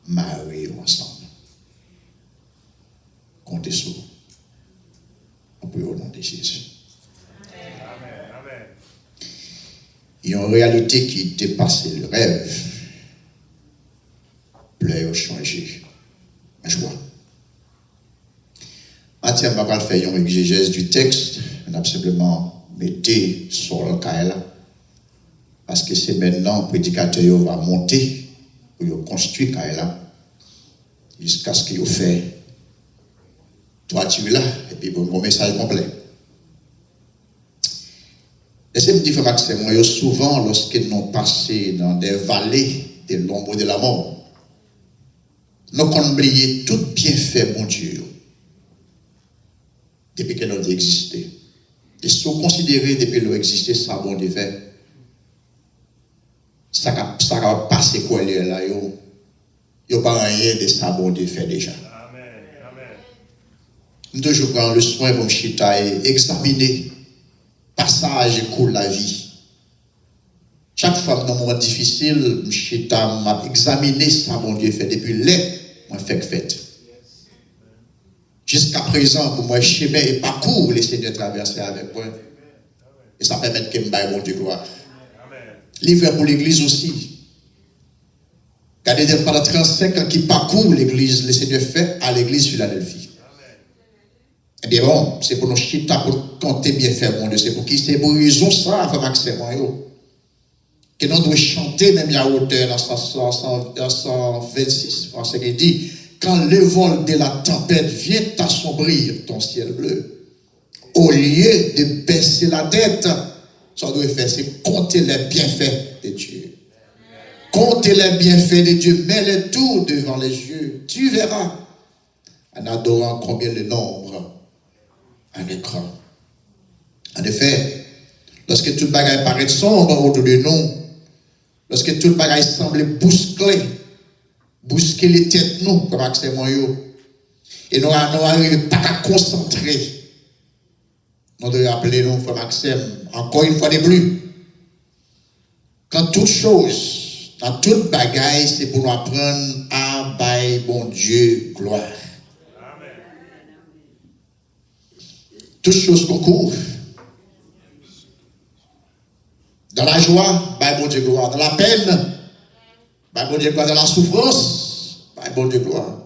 marier ensemble. Comptez sur vous. On peut au nom de Jésus. Amen. Il y a une réalité qui dépasse le rêve. Pleurs changer. Ma joie. Maintenant, je ne vais pas faire une exégèse du texte. On a simplement mettez sur le cas. Parce que c'est maintenant que le prédicateur va monter pour construire le cas jusqu'à ce qu'il fait toiture là et puis pour un message complet. Laissez-moi dire, Maxime, souvent, lorsque nous passons dans des vallées de l'ombre de la mort, nous avons oublié tout bienfait, mon Dieu, depuis que nous existé. Et si vous considérez depuis que nous existé, ça bon Dieu fait, ça va passer quoi là, il n'y a pas rien de ça bon Dieu fait déjà. Nous toujours prendre le soin pour me examiner passage et cours la vie. Chaque fois dans un moment difficile, je m'a examiné ça, mon Dieu, fait depuis l'air, moi, fait. Jusqu'à présent, pour moi, chemin et parcours, les Seigneurs traverser avec moi. Et ça permet que je me bon Dieu gloire. Livre pour l'Église aussi. Regardez pendant 35 ans qui parcourt l'Église, le Seigneur fait à l'Église Philadelphie. Eh bien bon, c'est pour nous chita, pour compter bien faire, mon Dieu. C'est pour qui c'est pour raison ça, frère Maxime, que nous devons chanter même à hauteur dans 126, français qui dit, quand le vol de la tempête vient assombrir ton ciel bleu, au lieu de baisser la tête, ça doit faire, c'est compter les bienfaits de Dieu. Compter les bienfaits de Dieu, mets-les tout devant les yeux. Tu verras, en adorant combien le nombre un écran. En effet, lorsque tout le bagage paraît sombre autour de nous, lorsque tout le bagage semble bousculer les têtes nous, comme Maxime Moyo, et nous n'arrivons pas à concentrer, nous devons appeler nous, frère Maxime, encore une fois de plus. Quand toute chose, dans tout bagage, c'est pour nous apprendre à bailler bon Dieu gloire. Toutes choses concourent. Dans la joie, bah bon Dieu gloire. Dans la peine, bah bon Dieu gloire. Dans la souffrance, bah bon Dieu gloire.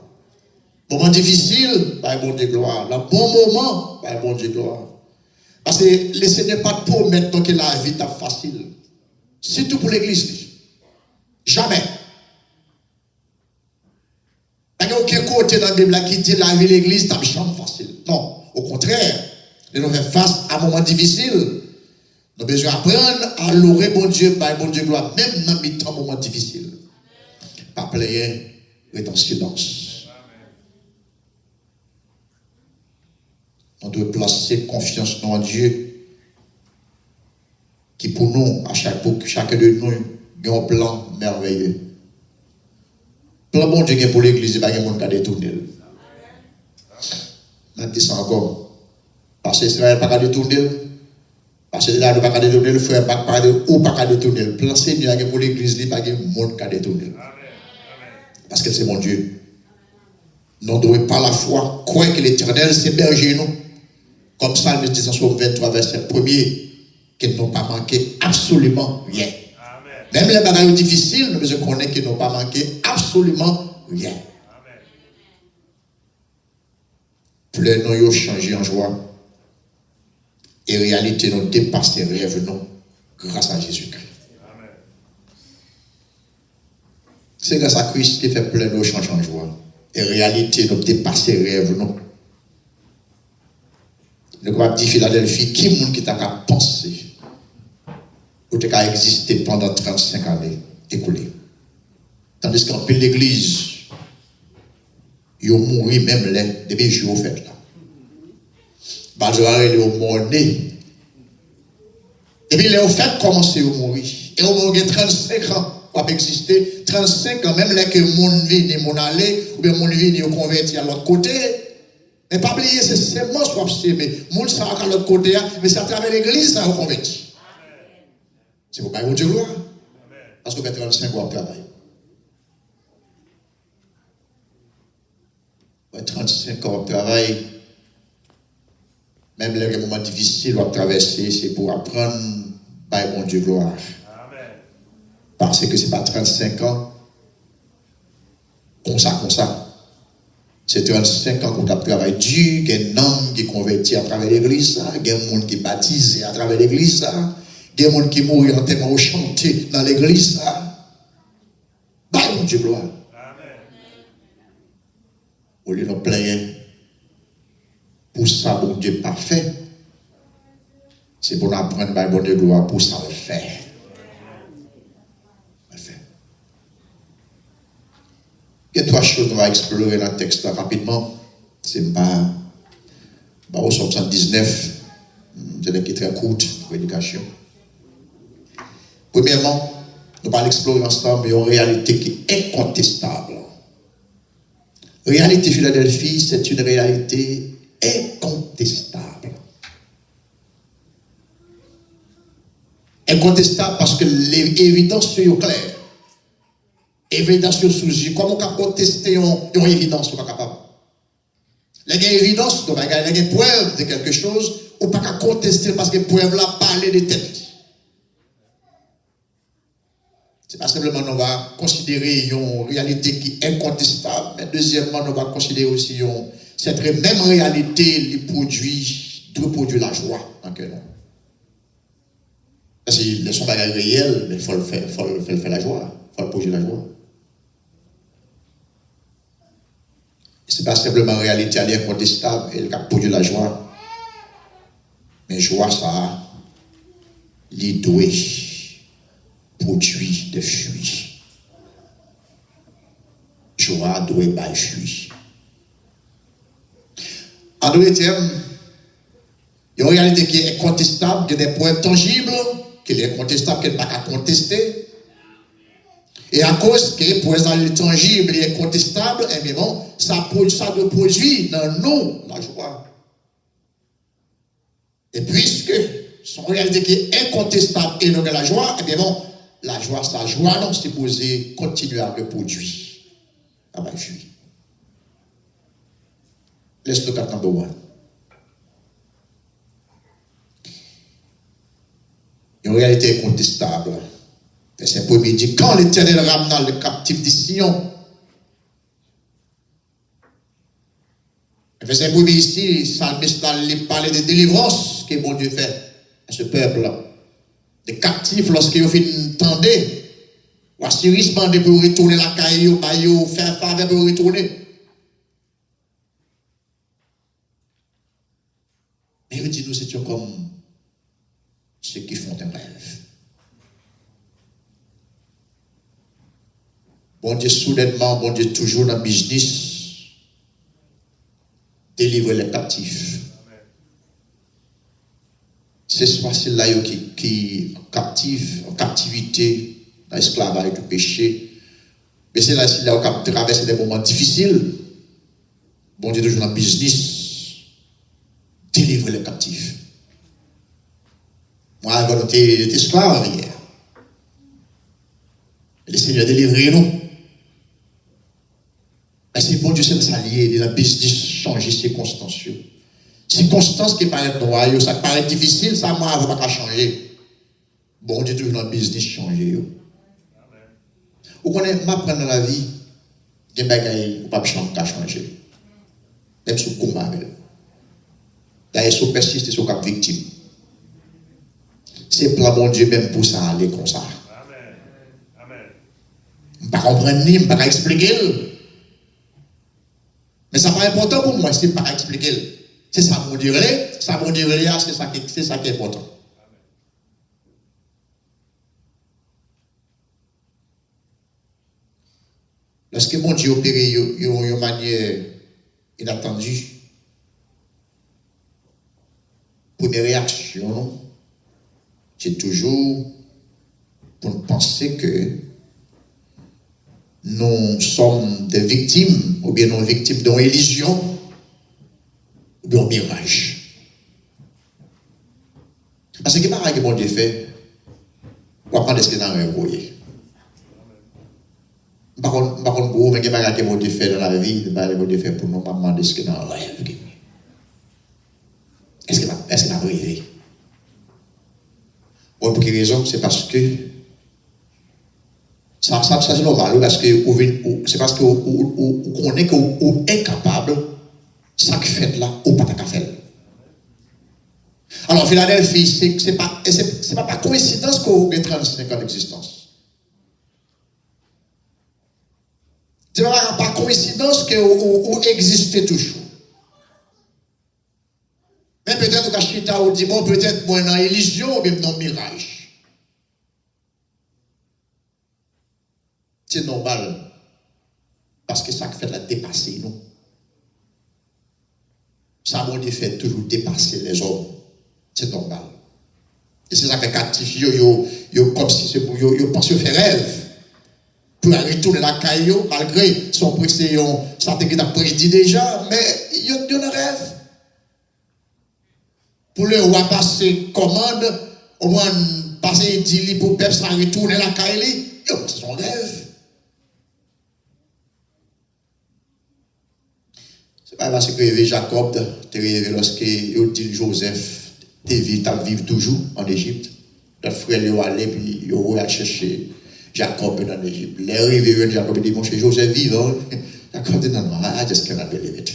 Moment difficile, bah bon Dieu gloire. Dans bon moment, bah bon Dieu gloire. Parce que le Seigneur pas pour maintenant que la vie est facile. C'est tout pour l'Église. Jamais. Il n'y a aucun côté dans la Bible qui dit la vie de l'Église est chambre facile. Non, au contraire. Nous faisons face à un moment difficile. Nous avons besoin d'apprendre à louer bon Dieu, par bon Dieu gloire, même dans un moment difficile. Pas player, rester en silence. On doit placer confiance en Dieu, qui pour nous, à chacun de nous, a un plan merveilleux. Plan bon Dieu pour l'Église, il n'y a pas de monde qui a détourné. Maintenant, ça encore. Parce que Israël n'a pas détourné. Parce que là, il n'a pas détourné, le frère n'a pas détourné. Le plan Seigneur pour l'église, il n'y a pas de monde qui a détourné. Parce que c'est mon Dieu. Nous devons par la foi croire que l'Éternel c'est berger nous. Comme ça, le dit en Psaume 23, verset 1er, qu'ils n'ont pas manqué absolument rien. Même les bagages difficiles, nous devons connaître qu'ils n'ont pas manqué absolument rien. Pleurs nous ont changé en joie. Et réalité, nous dépasse les rêves, nous, grâce à Jésus-Christ. C'est grâce à Christ qui fait plein de changer en joie. Et réalité, nous dépasse les rêves, nous. Nous pouvons dire Philadelphie, qui est-ce qui t'a pensé ou t'a existé pendant 35 années écoulées. Tandis qu'en pile l'église, ils ont mouru même là, depuis jours au fait là. Bajoare, ils ont mort. Et puis les au fait commencé à mourir. Et au moins 35 ans pour exister, 35 ans, même là que mon vie, mon aller, ou bien mon vie, au converti à l'autre côté. Mais pas oublier, c'est seulement soit mais mon ça à l'autre côté, mais c'est à travers l'église ça au converti. C'est pour pas Dieu gloire. Parce que vous faites 35 ans de travail. 35 ans de travail, même les moments difficiles à traverser, c'est pour apprendre par mon Dieu gloire. Parce que ce n'est pas 35 ans comme ça. C'est 35 ans qu'on a travaillé dur, il y a un homme qui est converti à travers l'église, il y a un monde qui est baptisé à travers l'église, il y a un monde qui est mort en témoin au chanter dans l'église. Par mon Dieu gloire. Au lieu de nous plaindre pour ça, bon Dieu parfait, c'est pour nous apprendre par bon Dieu gloire pour ça le faire. Il y a trois choses qu'on va explorer dans le texte là, rapidement. C'est pas au 79, c'est qui est très courte, prédication. Premièrement, nous allons explorer ensemble une réalité qui est incontestable. Réalité Philadelphie, c'est une réalité incontestable. Incontestable parce que les évidences sont claires. Évidence sur sujet. Comment on peut contester une évidence, on n'est pas capable. Les évidences, les preuves de quelque chose, on ne peut pas contester parce que preuve là parler de tête. C'est pas simplement on va considérer une réalité qui est incontestable, mais deuxièmement, on va considérer aussi cette même réalité doit produire la joie dans quel nom. Parce que les sont bagages réels, mais il faut le faire la joie, il faut le produire la joie. Ce n'est pas simplement une réalité elle est incontestable, elle a produit la joie. Mais joie, ça, il doit produire des fruits. Joie doit être des fruits. En d'autres termes, il y a une réalité qui est incontestable, il y a des preuves tangibles, qui est incontestable, qui n'est pas à contester. Et à cause que pour les tangibles et incontestables, eh bien bon, ça doit produire dans nous la joie. Et puisque son réalité qui est incontestable et non la joie, eh bien bon, la joie non, c'est supposé continuer à le produire. Ah ben, je suis. Laisse le cas number one. Une réalité incontestable. Verset 1er dit, quand l'Éternel ramena le captif de Sion. Verset 1er ici, Salmiste parle de délivrance que bon Dieu fait à ce peuple-là. Des captifs, lorsqu'ils finissent tendez, ou Assyrie demande pour retourner la caille, faire faveur pour retourner. Mais il dit, nous étions comme ceux qui font un rêve. Bon Dieu, soudainement, bon Dieu, toujours dans le business, délivre les captifs. C'est soit celle-là qui captive, en captivité, dans l'esclavage du péché. Mais c'est là, celle-là qui traverse des moments difficiles. Bon Dieu, toujours dans le business, délivrer les captifs. Moi, avant, nous étions esclaves hier. Le Seigneur délivre nous. Mais c'est bon Dieu, c'est s'allier, il a business changer circonstances. Circonstances qui paraissent noires, ça paraît difficile, ça, moi, avant, pas changer. Bon Dieu, toujours dans le business changer. Vous connaissez, m'apprendre dans la vie, il y a des bagailles, ou pas changer. Même sous combat. D'ailleurs, si vous persistez sur le victime. C'est plan bon Dieu même pour ça aller comme ça. Je ne peux pas comprendre, je ne peux pas expliquer. Mais ça pas important pour moi, c'est pas expliquer. C'est ça mon Dieu, ça mon Dieu, c'est ça qui est important. Lorsque mon Dieu opère de manière inattendue, première réaction, c'est toujours pour penser que nous sommes des victimes, ou bien nous sommes victimes d'une illusion, ou d'un mirage. Parce que pareil que mon Dieu fait, on va prendre ce que dans un rêve. Par contre, pour vous, mais que mon Dieu fait dans la vie, mon Dieu fait pour nous, pas demander ce que dans un rêve. Est-ce que m'a rêvé? Bon, pour quelle raison? C'est parce que ça c'est normal, parce que c'est parce que vous connaissez que vous êtes incapable, ça que fait là, ou pas qu'à faire. Alors, Philadelphie, c'est pas par coïncidence que vous avez 35 ans d'existence. C'est pas par coïncidence que vous existez toujours. Mais peut-être que Chita ou dit, bon, peut-être moi dans illusion ou même dans mirage. C'est normal. Parce que ça fait la dépasser, nous. Ça m'a fait toujours dépasser les hommes. C'est normal. Et c'est ça que captif, comme si c'est pour yo pense faire rêve. Pour retourner la caille, malgré son précision, ça t'a prédit déjà, mais il y a un rêve. Pour le roi passer commande, au moins passer dit pour peuple ça retourner la caille, c'est son rêve. C'est pas parce que Jacob te rêvé lorsque il dit Joseph te vivre toujours en Égypte. Le frère lui allé puis il va chercher Jacob dans l'Égypte. Les rêves Jacob dit mon cher Joseph vivant. Jacob dit non, I just cannot believe it.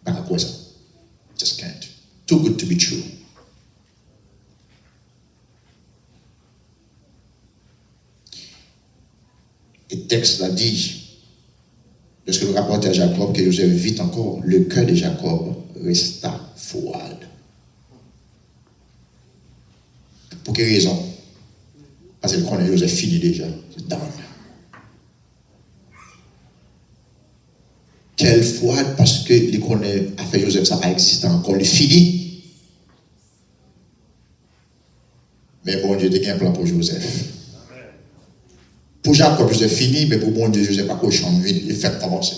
Pas quoi ça. Just can't. Too good to be true. Et le texte l'a dit, lorsque le rapporte à Jacob, que Joseph vit encore, le cœur de Jacob resta froid. Pour quelle raison? Parce qu'il connaît Joseph fini déjà. C'est down. Quelle froide parce qu'il connaît affaire Joseph, ça n'a pas existé encore, il fini. Mais bon Dieu, il y a un plan pour Joseph. Pour Jacob, Joseph fini, mais pour bon Dieu, Joseph n'a pas cochon de vie, il fait commencer.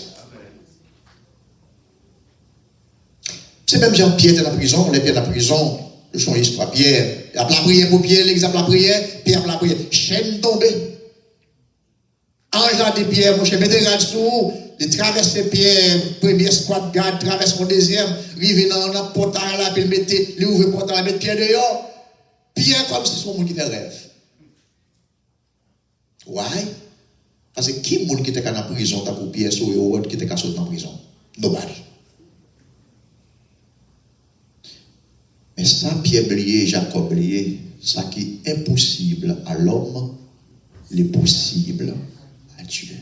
C'est même Jean-Pierre dans la prison, les Pierre dans la prison, son histoire, Pierre, il a la prière pour Pierre, l'exemple de la prière, Pierre a la prière, chaîne tombée. Ange de Pierre, mon cher, mettez là-dessous, il traverse Pierre, premier squat garde, traverse mon deuxième, rive dans le portail là, puis il mettait, il ouvre le portail, il met Pierre dehors. Pierre comme si son monde qui fait rêve. Why? Parce que qui est qui était en prison, t'as pour Pierre sur le qui était sorti en prison? Nobody. Mais ça, Pierre blié, Jacob blié, ça qui est impossible à l'homme, l'est possible à Dieu.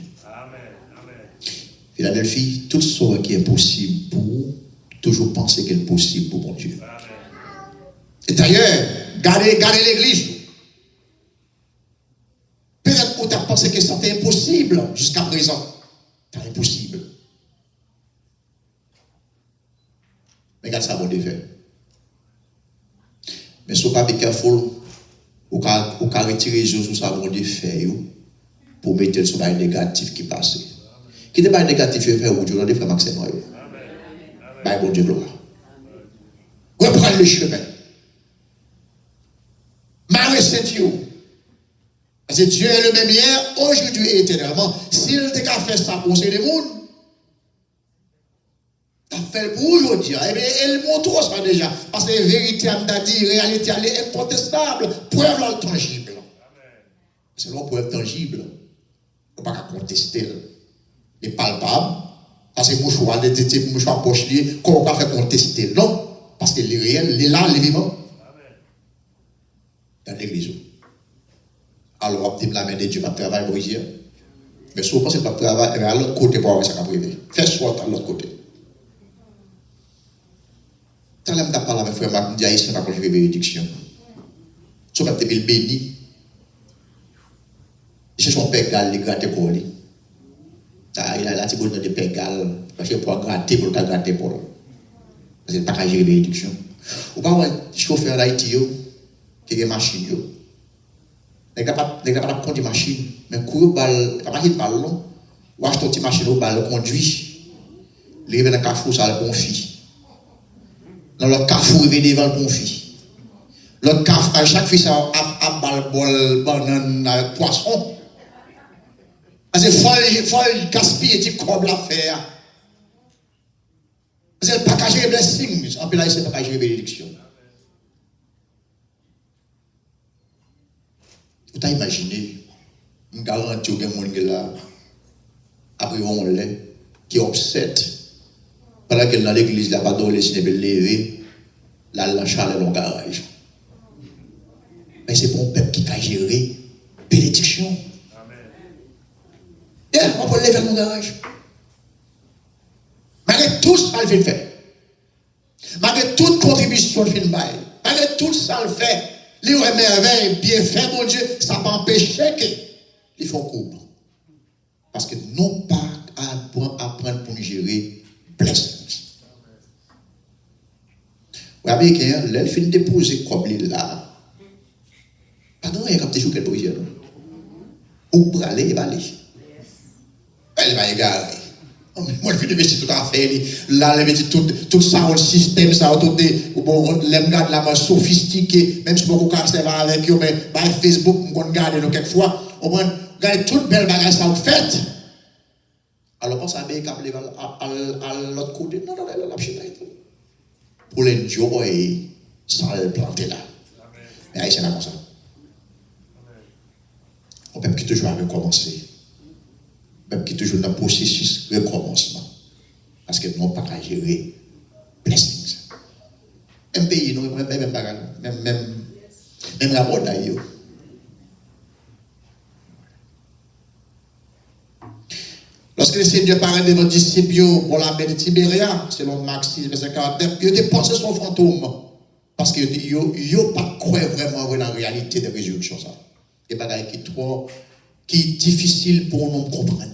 Philadelphie, tout ce qui est possible pour toujours penser qu'il est possible pour mon Dieu. Et d'ailleurs, gardez l'église. Peut-être que tu as pensé que c'était impossible jusqu'à présent. C'est impossible. Mais regarde ça, bon Dieu fait. Mais si vous n'êtes pas careful, vous pouvez retirer les choses sur ça, bon Dieu fait, pour mettre sur les négatifs qui passent. Qui n'est pas négatif, je vais faire où Dieu, on a des frères Maxime. Bon Dieu, gloire. reprendre le chemin. Marie Saint-Dieu. Parce que Dieu est le même hier, aujourd'hui et éternellement. S'il t'a qu'à faire ça pour ces monde, t'as fait pour aujourd'hui. Eh bien, elle montre ça déjà. Parce que la vérité, elle m'a dit, la réalité, elle est incontestable. Preuve là, tangible. C'est là preuve tangible. On ne peut pas contester. Et palpable. Parce que mouchoir poche lié, qu'on ne peut pas faire contester. Non. Parce que les réels, les là, les vivants. Dans l'église. Alors, on la main de Dieu, pas de travail pour hier. Mais si vous pensez pas de travail, à l'autre côté, pour avoir ça à privé. Fais soit à l'autre côté. Quand je parle avec frère Marc, je dis, ici, on a conjugué bénédiction. Si on a été béni, c'est son père gal, il gratte pour lui. Il a là, c'est pour le père gal, parce qu'il faut gratter pour le gratter pour lui. Parce qu'il n'a pas gérer bénédiction. Ou pas, un chauffeur d'Haïti, qui a une machine. Il n'a pas de conduire machine, mais courir balle, il n'a pas de balle, non. Ou acheter une machine au balle, conduit. Il arrive dans le carrefour, ça le confie. Dans le carrefour, il vient devant le confit. Le carrefour, à chaque fois, ça a balle, bol, banane, poisson. Parce qu'il faut gaspiller des comme l'affaire. Parce que le package est blessing. En plus, là, c'est le package de bénédiction. Vous t'as imaginé, une garantie au monde là, après on l'est, qui obsède, pendant qu'elle dans l'église, là, pas d'olé, si elle est levé, là, la chaleur dans le garage. Mais c'est pour un peuple qui a géré bénédiction. Et on peut lever dans le garage. Malgré tout ça, elle vient faire. Malgré toute contribution, elle vient faire. Malgré tout ça, elle fait. Les merveilles, bien fait, mon Dieu, ça va empêcher qu'ils font couple. Parce que non pas apprendre pour gérer blessings. Vous savez que l'elle finit de déposer comme il là. Pardon, il y a capté quelque chose. Ou pour aller, il va aller. Elle va égarer. Moi, je suis investi tout à fait. Là, je dit tout ça, le système, ça, tout des. Bon, les gars là, sophistiqué, même si beaucoup de avec eux, mais par Facebook, on regarde quelquefois, on regarde toute belle bagage ça, vous faites. Alors, pense à bien câble à l'autre côté. Non, elle a lâché là. Pour les joy, sans le planter là. Mais c'est là comme ça. On peut qui toujours recommencer. Même qui toujours dans le processus de recommencement. Parce que nous n'avons pas qu'à gérer blessings. Même pays, nous n'avons même la mode d'ailleurs. Lorsque le Seigneur parlait de votre disciple pour la mer de Tibéria, selon Marc 6, verset 49, il a dépensé son fantôme. Parce qu'il n'a pas cru vraiment dans la réalité de la résurrection. C'est pas qui est difficile pour nous comprendre.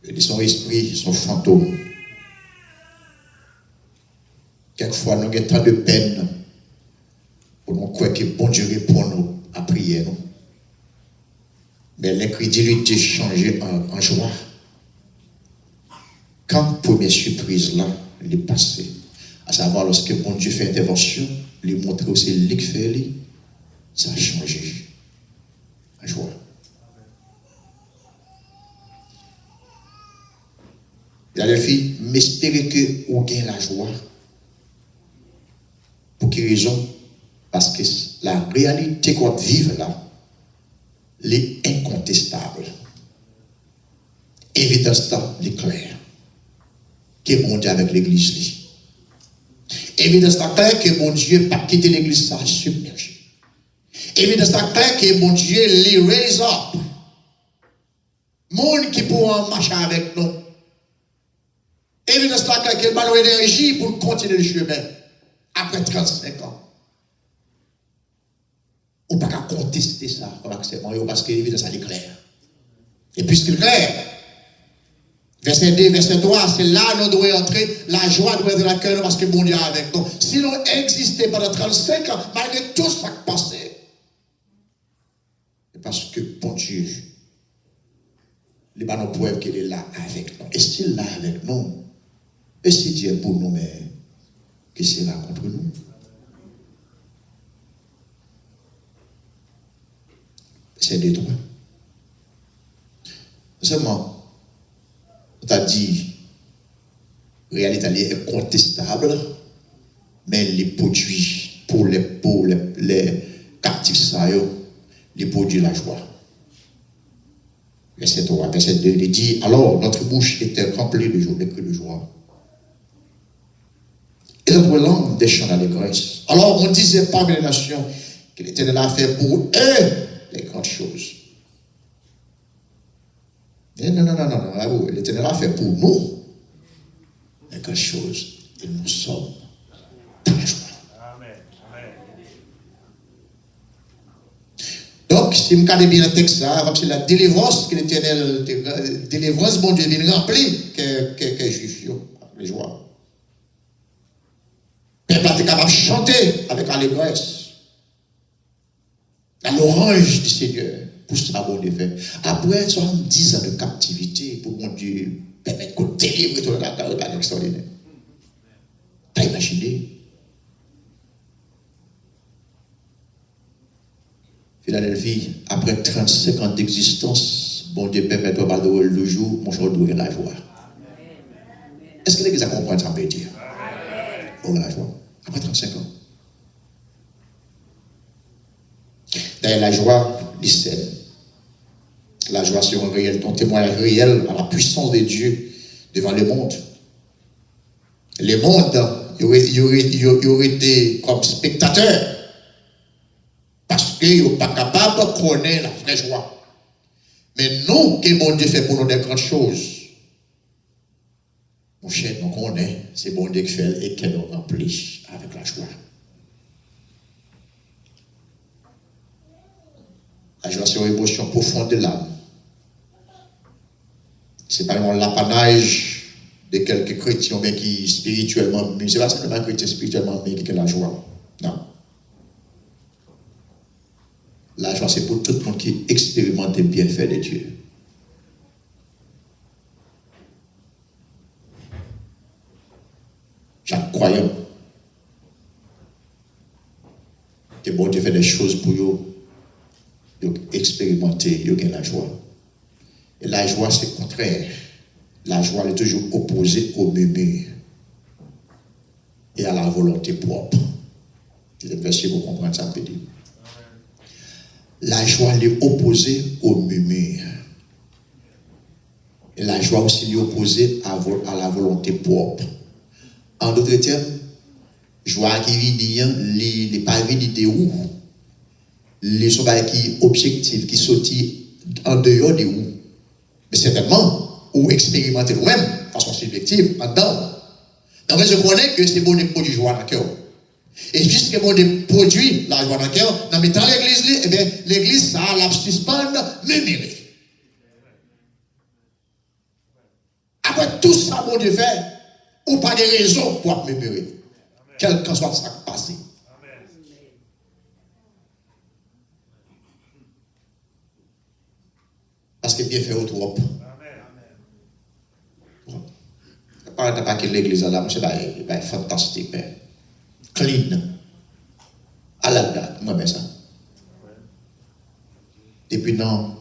Il dit son esprit, son fantôme. Quelquefois, nous avons tant de peine pour nous croire que bon Dieu répond nous à prier. Nous. Mais l'incrédulité changé en joie. Quand première surprise là, il est passé, à savoir lorsque bon Dieu fait intervention, il montre aussi ce qu'il fait, ça a changé en joie. Il y a des filles, mais espérez que vous gagnez la joie. Pour quelle raison? Parce que la réalité qu'on vit là, elle est incontestable. Évidence est claire. Que bon Dieu avec l'église. Évidence est claire que bon Dieu n'a pas quitté l'église, ça a submergé. Évidence est claire que bon Dieu les raise up. Monde qui pourra marcher avec nous. Évidence est claire qu'il a l'énergie pour continuer le chemin. Après 35 ans. On ne peut pas contester ça parce que l'évidence est claire. Et puisqu'il est clair, verset 2, verset 3, c'est là que nous devons entrer, la joie doit être dans le cœur parce que bon Dieu est avec nous. Si nous existons pendant 35 ans, malgré tout ça qui passait, c'est parce que bon Dieu il pas nos preuves qu'il est là avec nous. Est-ce qu'il est là avec nous? Et si Dieu est pour nous, mais qui sera contre nous? C'est des droits. Seulement, on t'a dit, la réalité est contestable, mais les produits pour les captifs, ça, les produits la joie. Verset 3, verset 2, il dit, alors notre bouche était remplie de joie, de joie. Et notre langue des chants d'allégresse. Alors on disait parmi les nations que l'Éternel a fait pour eux les grandes choses. Et non, l'Éternel a fait pour nous les grandes choses. Et nous sommes dans la joie. Donc, si je regarde bien le texte, c'est la délivrance que l'Éternel, délivrance, bon Dieu, vient remplir que juif, les joies. Le peuple est capable de chanter avec allégresse. À l'orange du Seigneur, pour ça, bon Dieu fait. Après 70 ans de captivité, pour mon Dieu, permettre qu'on délivre tout le monde, extraordinaire. T'as imaginé? Philadelphie, après 35 ans d'existence, bon Dieu permet de parler le jour, mon cher Dieu, la joie. Est-ce que l'Église a compris ça veut dire? On a la joie. Après 35 ans. D'ailleurs, la joie, lycéenne. La joie, c'est un réel, ton témoignage réel à la puissance de Dieu devant le monde. Le monde, il aurait été comme spectateur. Parce qu'ils ne sont pas capables de connaître la vraie joie. Mais nous, que bon Dieu fait pour nous des grandes choses, mon cher, nous connaissons, c'est bon Dieu qui fait et qui nous remplit avec la joie. La joie, c'est une émotion profonde de l'âme. Ce n'est pas l'apanage de quelques chrétiens, mais qui spirituellement, ce n'est pas seulement un chrétien spirituellement, mais qui a la joie. Non. La joie, c'est pour tout le monde qui expérimente les bienfaits de Dieu. Chaque croyant, que bon Dieu fait des choses pour eux, expérimenter, ils ont la joie. Et la joie, c'est le contraire. La joie est toujours opposée au murmure et à la volonté propre. C'est le verset pour comprendre ça, petit. La joie est opposée au murmure. Et la joie aussi est opposée à la volonté propre. En d'autres termes, joie qui vient, les pas de où. Les choses qui objectifs, qui sortent en dehors de où. Mais certainement, ou expérimenter nous-mêmes, de façon subjective, en dedans. Donc, je connais que c'est bon de produire joie dans le cœur. Et puisque bon de produire la joie dans le cœur, dans l'église, eh bien, l'église, ça a la suspendre, murmurer. Après tout ça, bon Dieu fait, ou pas de raison pour murmurer. Quel qu'en soit ça passé. Parce que bien fait au trop. Par exemple, que l'église là, c'est fantastique, clean. À la date, moi, mais ça. Depuis non,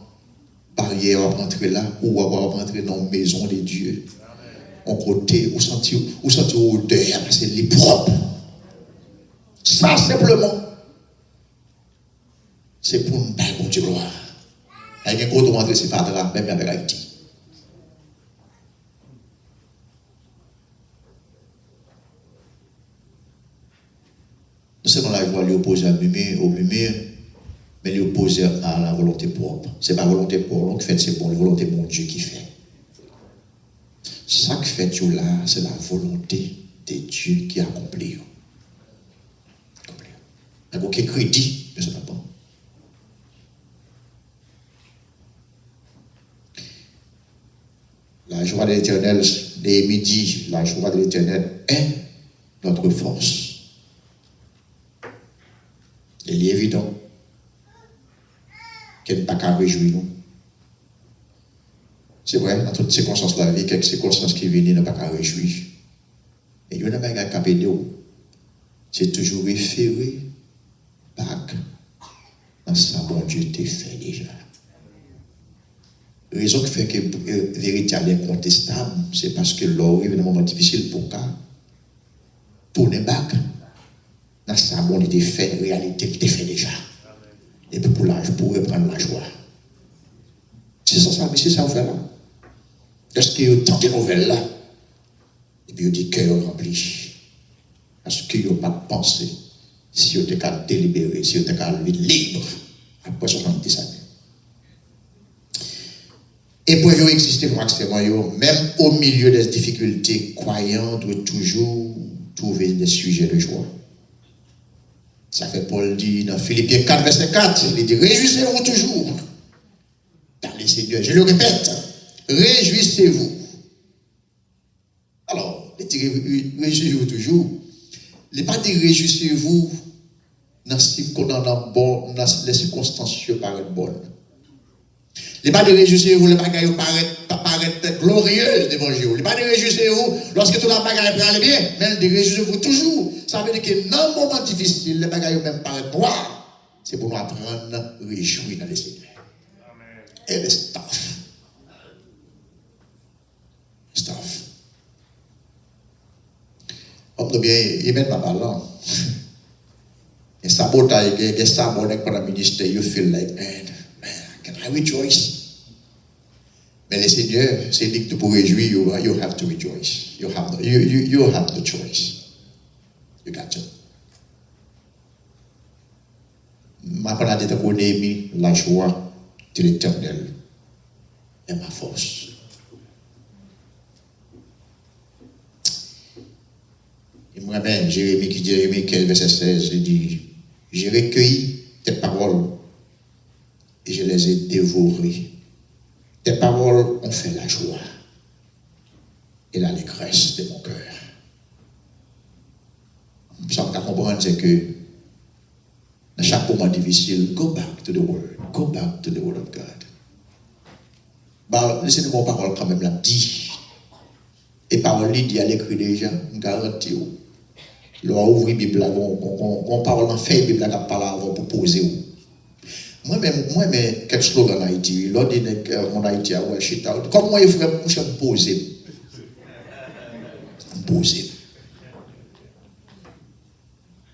barrière à rentrer là, ou à rentrer dans la maison de Dieu. On côté, ou sentir odeur, c'est les propres. Ça, simplement, c'est pour nous donner bon Dieu gloire. Il y a un gros rentrer, c'est pas même avec Haïti. Non seulement la joie est opposée au murmure, mais elle est opposée à la volonté propre. Ce n'est pas la volonté propre qui fait, c'est bon, la volonté de mon Dieu qui fait. Ça qui fait Dieu là, c'est la volonté de Dieu qui accomplit. Il y a aucun crédit, mais ce n'est pas bon. La joie de l'Éternel, Néhémie dit, la joie de l'Éternel est notre force. Il est évident qu'il n'y a pas qu'à réjouir nous. C'est vrai, dans toutes circonstances de la vie, quelques circonstances qui viennent, n'a pas qu'à réjouir. Et il y en a même qui a capé c'est toujours référé back dans ça, bon Dieu t'a fait déjà. La raison qui fait que la vérité est incontestable, c'est parce que l'or est un moment difficile pour tourner back dans ça, bon Dieu t'a fait, réalité qui t'a fait déjà. Et puis pour reprendre la joie. C'est ça, mais c'est ça, on fait là. Est-ce qu'il y a tant de nouvelles là? Et puis il dit cœur rempli. Parce qu'il n'y a pas de pensée. Si on était qu'à délibérer, si on était qu'à vivre libre, après 70 années. Et pour eux exister maximum, même au milieu des difficultés, croyants doivent toujours trouver des sujets de joie. Ça fait Paul dit dans Philippiens 4, verset 4, il dit réjouissez-vous toujours dans les Seigneurs. Je le répète, réjouissez-vous. Alors, il dit réjouissez-vous toujours. Il n'est pas dit réjouissez-vous dans les circonstances qui paraissent bonnes. Il n'est pas dit réjouissez-vous, les bagailles paraissent glorieuses devant Dieu. Il n'est pas dit réjouissez-vous lorsque tout la bagaille prend bien, mais il dit réjouissez-vous toujours. Ça veut dire que dans un moment difficile, les bagailles même paraissent noires. C'est pour nous apprendre à réjouir dans les Seigneurs. Et le staff. Comme nous bien, il met ma balle. Et sabotage, et sabotage pour le ministère, you feel like, man, can I rejoice? Mais le Seigneur, c'est dit que pour réjouir, you have to rejoice. You have the choice. You got to. Ma parole de connaître la joie de l'Éternel est ma force. Et moi-même, Jérémie qui dit, Jérémie 15, verset 16, il dit, j'ai recueilli tes paroles et je les ai dévorées. Tes paroles ont fait la joie et l'allégresse de mon cœur. Ce qu'on comprendre, c'est que dans chaque moment difficile, go back to the word of God. Bah, laissez-nous mon parole quand même la dit. Et parole dit à l'écrit déjà, garantie. L'on ouvre la Bible, on parle en fait, la Bible qui parle avant pour poser. Moi-même, quelques slogans en Haïti, l'on dit que mon Haïti a ouais, shit out. Comme moi, il faut que je me pose.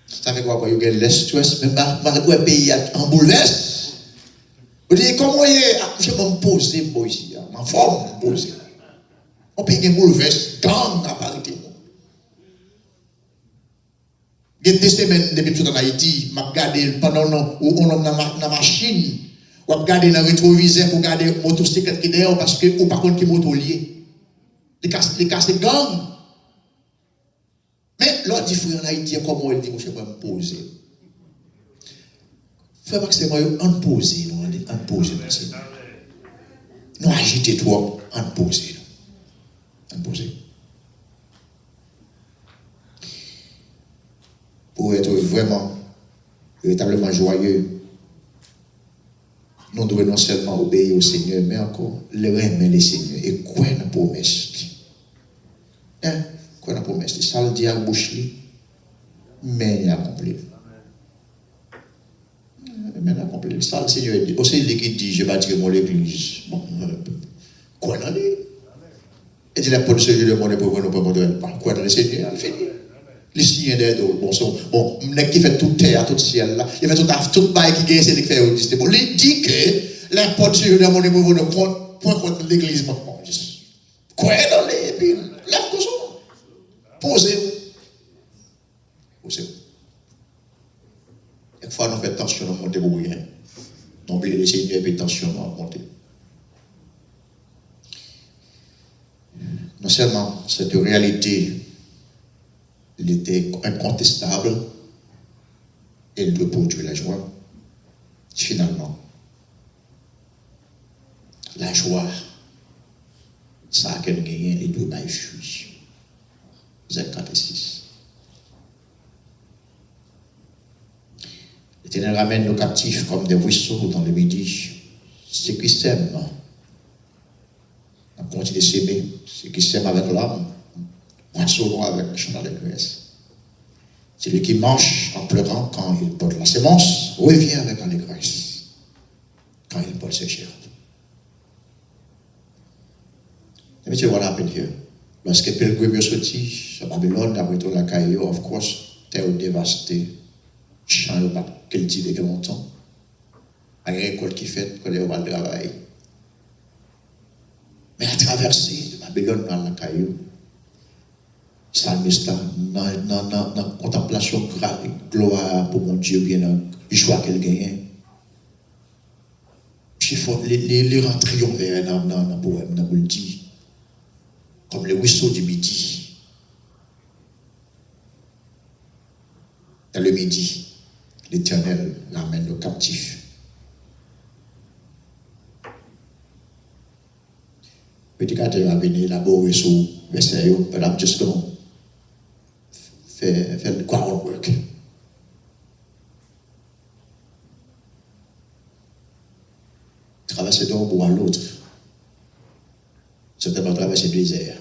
Ça fait quoi, il y a le stress, mais malgré le pays en bouleverse. Vous dites, comment je me pose, moi ici, ma forme, me poser. On peut y avoir bouleverse, gang à parité. Il y a des semaines depuis que je suis en Haïti, je regarde pendant où on est dans la machine, ou je regarde dans le rétroviseur pour regarder le motocyclette qui est dehors parce que, ou par contre, qui est moto lié. Les casses gang. Mais l'autre dit, frère en Haïti, comment il dit, je vais me poser. Frère Maxime, on pose, on pose. Nous agiter trop, on pose. Pour être vraiment, véritablement joyeux, nous devons non seulement obéir au Seigneur, mais encore le aimer le Seigneur et croire dans la promesse. Croire dans la promesse. Ça le dit à la bouche, mais il a accompli. Mais il a accompli. Ça le Seigneur dit. Aussi, il dit, je bâtirai mon église. Bon, quoi dans lui? Et dit la police de mon époux, nous ne pouvons pas. Quoi dans le Seigneur? Il finit. Les signes d'aide, bon, qui fait tout terre, tout ciel là, il fait tout bail qui gagne, c'est qui fait exister. Bon, il dit que la porte de mon époux ne point contre l'église. Bon, quoi dans les puis lève comme ça. Posez-vous. Une fois, nous faisons tension, nous montons pour rien. Nous oublions le Seigneur et puis tension, nous montons. Non seulement cette réalité, il était incontestable, elle doit produire la joie. Finalement, la joie, ça a qu'elle gagne, elle doit pas fuir. Zèle 4 et 6. L'Éternel ramène nos captifs comme des ruisseaux dans le midi. Ceux qui s'aiment continuer à s'aimer. Ceux qui s'aiment avec l'âme, moissonnons avec le chant d'allégresse. Celui qui mange en pleurant quand il porte la sémence, revient avec allégresse quand il porte ses germes. Let me tell you what happened here. Lorsque Pilgrim est sorti à Babylone, après tout la caillou, of course, terre dévastée, champ de pas cultivé que longtemps, la récolte qui fait, qu'on est au mal de travail. Mais à traverser de Babylone dans la caillou, Salmiste, dans la contemplation gloire pour mon Dieu, bien dans le choix qu'elle gagne, les rangs triomphèrent dans le poème, dans le dit. Comme le ruisseau du midi. Dans le midi, l'Éternel ramène nos captifs. Petit gâteau a venu là-bas, ruisseau, verset, but I'm just going to faire le groundwork. Traverser d'un bout à l'autre. Certainement traverser le désert.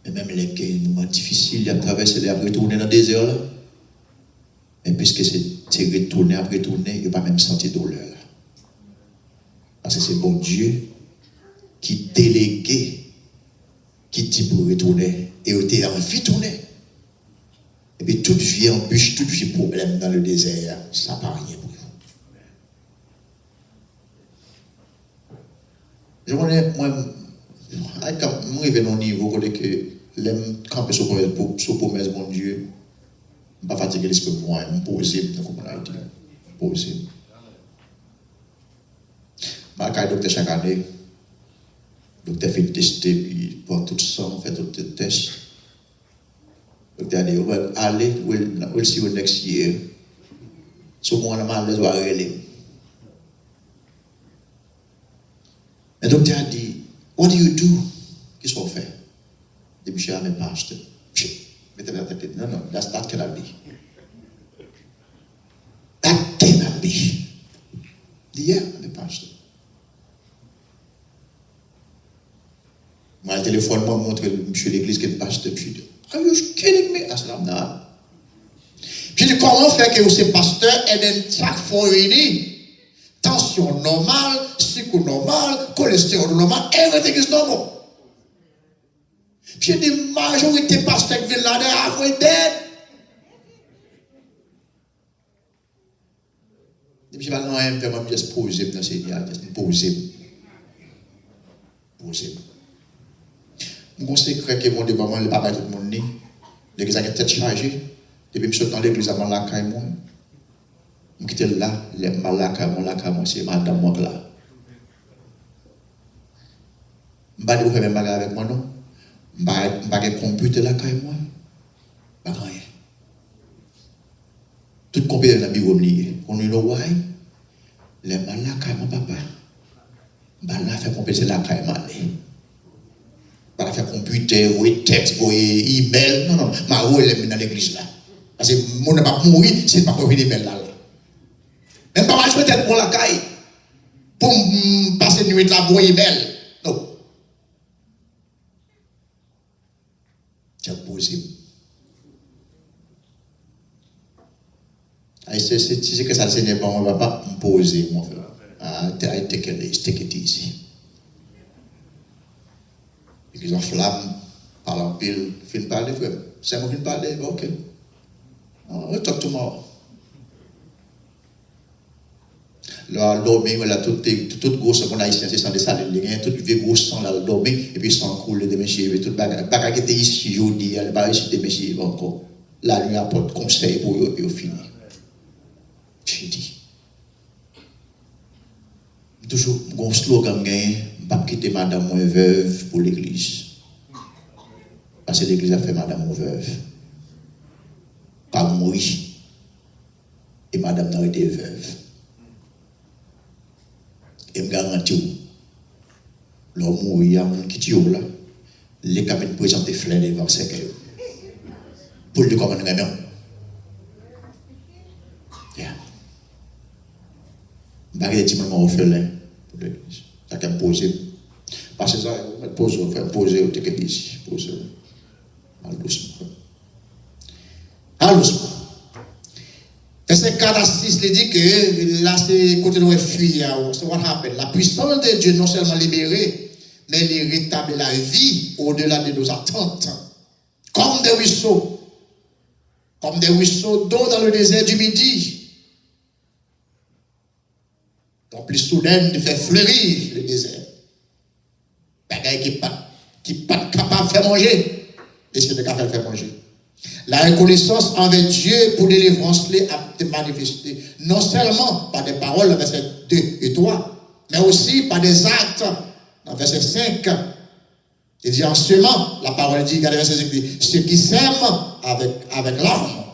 Et même les moments difficiles, il y a traversé, il y a retourné dans le désert là. Et puisque c'est retourné après retourné, il n'y a pas même senti douleur là. Parce que c'est bon Dieu qui déléguait, qui dit pour retourner, et il était envie de tourner. Et puis toute vie embûche, toute vie problème dans le désert, ça n'a pas rien pour vous. Je connais, moi, quand je suis arrivé à un niveau où l'aime camper sur promesse, mon Dieu, je ne suis pas fatigué l'esprit de moi, je me poser, comme on a dit, poser. Je suis docteur chaque année, le docteur fait tester, puis prend tout sang, fait tout le test. Le docteur a dit, allez, we'll see you next year. So, moi, je suis mal, je vais aller. Le docteur a dit, what do you do? Qu'est-ce qu'on fait? Je dis, monsieur, I'm a pastor. Non, non, that cannot be. That cannot be. Je dis, yeah, I'm a pastor. Moi, le téléphone, moi, montre monsieur l'église qui est pasteur. Je dis, are you kidding me? I said, I'm not. Je dis, comment faire que vous êtes pasteur et then chaque fois réuni? Tension normale, sucre normal, cholestérol normal, everything is normal. J'ai dit, majorité pasteur qui vient là-dedans, halfway dead. Je dis, non, je vais juste poser dans le Seigneur, juste poser. Poser. Mon secret que mon débat, le papa tout le monde, l'église a une tête chargée, depuis que je suis dans l'église à Malaka et moi. Je suis là, les Malaka, c'est madame moi là. Je ne vais pas faire même bagarre avec moi, non. Je ne vais pas computer là, quand moi. Je ne vais pas rien. Tout computer dans le bureau, on est là, why? Les Malaka, mon papa. Je ne vais pas faire computer là, quand moi. Je ne vais pas faire computer, oui, texte, oui, email. Non, non, je vais aller dans l'église là. Parce que mon ne va pas mourir, c'est pas pour venir là. Même pas mal peut-être pour la caille, pour passer une nuit de la boue belle. Non. C'est possible. Si c'est que ça ne saigne pas, on ne va pas me poser, mon frère. Take it easy. Ils ont flamme, parlent en pile, fin de parler, frère. C'est moi qui parle, ok. We'll talk tomorrow. Là, dormir, là, tout gros sang qu'on a ici, c'est sans des salles, tout vieux gros sang là, dormir, et puis sang coule de messieurs, tout bagarre qui était ici, je dis, elle va ici de messieurs encore. La nuit apporte conseil pour eux, et au fini. J'ai dit. Toujours, mon slogan, pas quitter madame ou veuve pour l'église. Parce que l'église a fait madame ou veuve. Pas mourir. Et madame n'a été veuve. Et me garantis, l'homme où il y a un qui tue là, les cabines présentent fleurs devant ses cœurs. Pour le commander, non. Yeah. Je vais dire mon orphelin pour l'église. Ça peut me poser. Parce que ça, poser, au ici, poser. Al doucement. Al doucement. Verset 4 à 6, il dit que là, c'est côté de fuir. C'est what happened. La puissance de Dieu non seulement libérée, mais il rétablit la vie au-delà de nos attentes. Comme des ruisseaux d'eau dans le désert du Midi. Donc, plus soudain, de faire fleurir le désert. Bagaille qui n'est pas capable de faire manger. Décide de faire manger. La reconnaissance envers Dieu pour délivrance a été manifestée, non seulement par des paroles, verset 2 et 3, mais aussi par des actes, dans verset 5. Il dit en semant, la parole dit, regardez verset 5, ceux qui s'aiment avec larmes,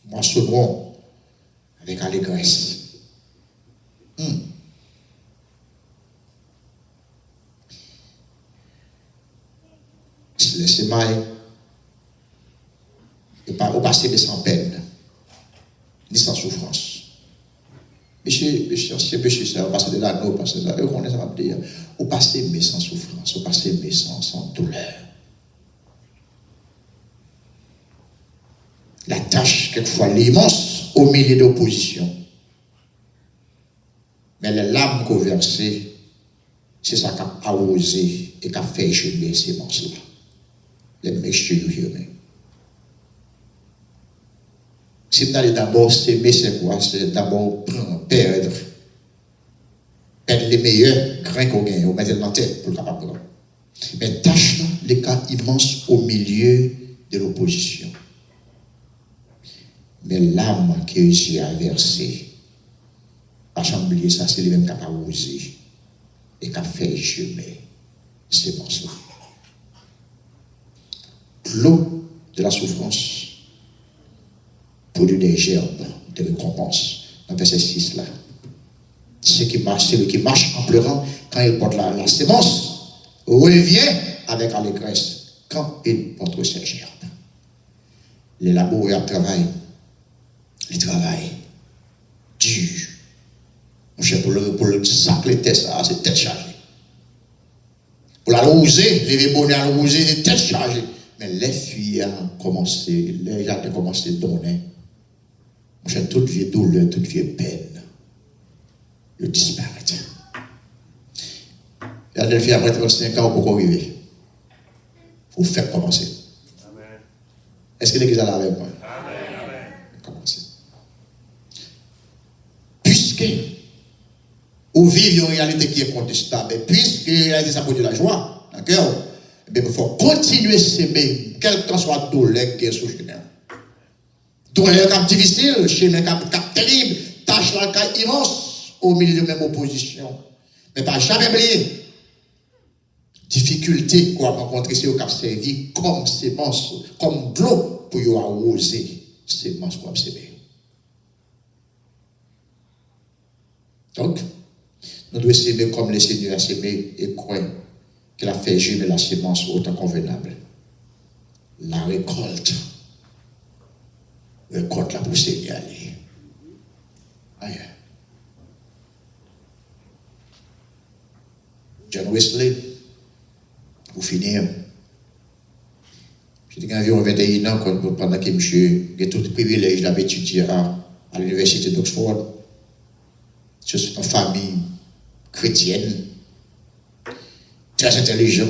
moissonneront avec allégresse. Les semailles, au passé de sans peine, ni sans souffrance. Monsieur, ça, au passé de l'anneau, au passé de ça, on va dire, au passé, mais sans souffrance, au passé, mais sans douleur. La tâche, quelquefois, l'immense au milieu d'opposition. Mais les larmes qu'on versées, c'est ça qui a arrosé et qui a fait échouer ces morceaux-là. Les messieurs, si vous allez d'abord s'aimer, c'est quoi? C'est d'abord perdre les meilleurs grains qu'on gagne, on met dans la tête pour le capable. Mais tâche là, les cas immenses au milieu de l'opposition. Mais l'âme que j'ai a versé, pas oublier ça, c'est les mêmes qui a osé et qui a fait gemer ces morceaux. L'eau de la souffrance produit des gerbes de récompense. Dans verset 6 là. Celui qui marche en pleurant, quand il porte la sémence, revient avec allégresse quand il porte ses gerbes. Les laboureurs travaillent. Les travaillent dur. Mon cher, pour le sacler tête, ça, c'est tête chargée. Pour la roser, les bonheurs à la roser, c'est tête chargée. Mais les filles ont commencé, les gens ont commencé à donner. Mon cher, toute vieille douleur, toute vieille peine, ils disparaissent. Il y a des filles après 35 ans, pourquoi arriver? Il faut faire commencer. Amen. Est-ce que l'église est là avec moi? Amen. Commencer. Puisque vous vivez une réalité qui est contestable, puisque la réalité ça produit la joie, d'accord? Mais il faut continuer à s'aimer, quel que soit la douleur qui est sous le chemin. Douleur qui est difficile, chemin qui est terrible, tâche là qui est immense au milieu de même opposition. Mais pas jamais oublier. Difficulté qu'on va rencontrer, c'est au cap servi comme sémence, comme de l'eau pour y arroser sémence qu'on va s'aimer. Donc, nous devons s'aimer comme le Seigneur a s'aimé et croire qu'il a fait germer la sémence autant convenable. La récolte la pour Seigneur. Aïe. John Wesley, pour finir, j'étais environ 21 ans pendant que monsieur a tout le privilège d'avoir étudié à l'université d'Oxford. Je suis une famille chrétienne, très intelligent,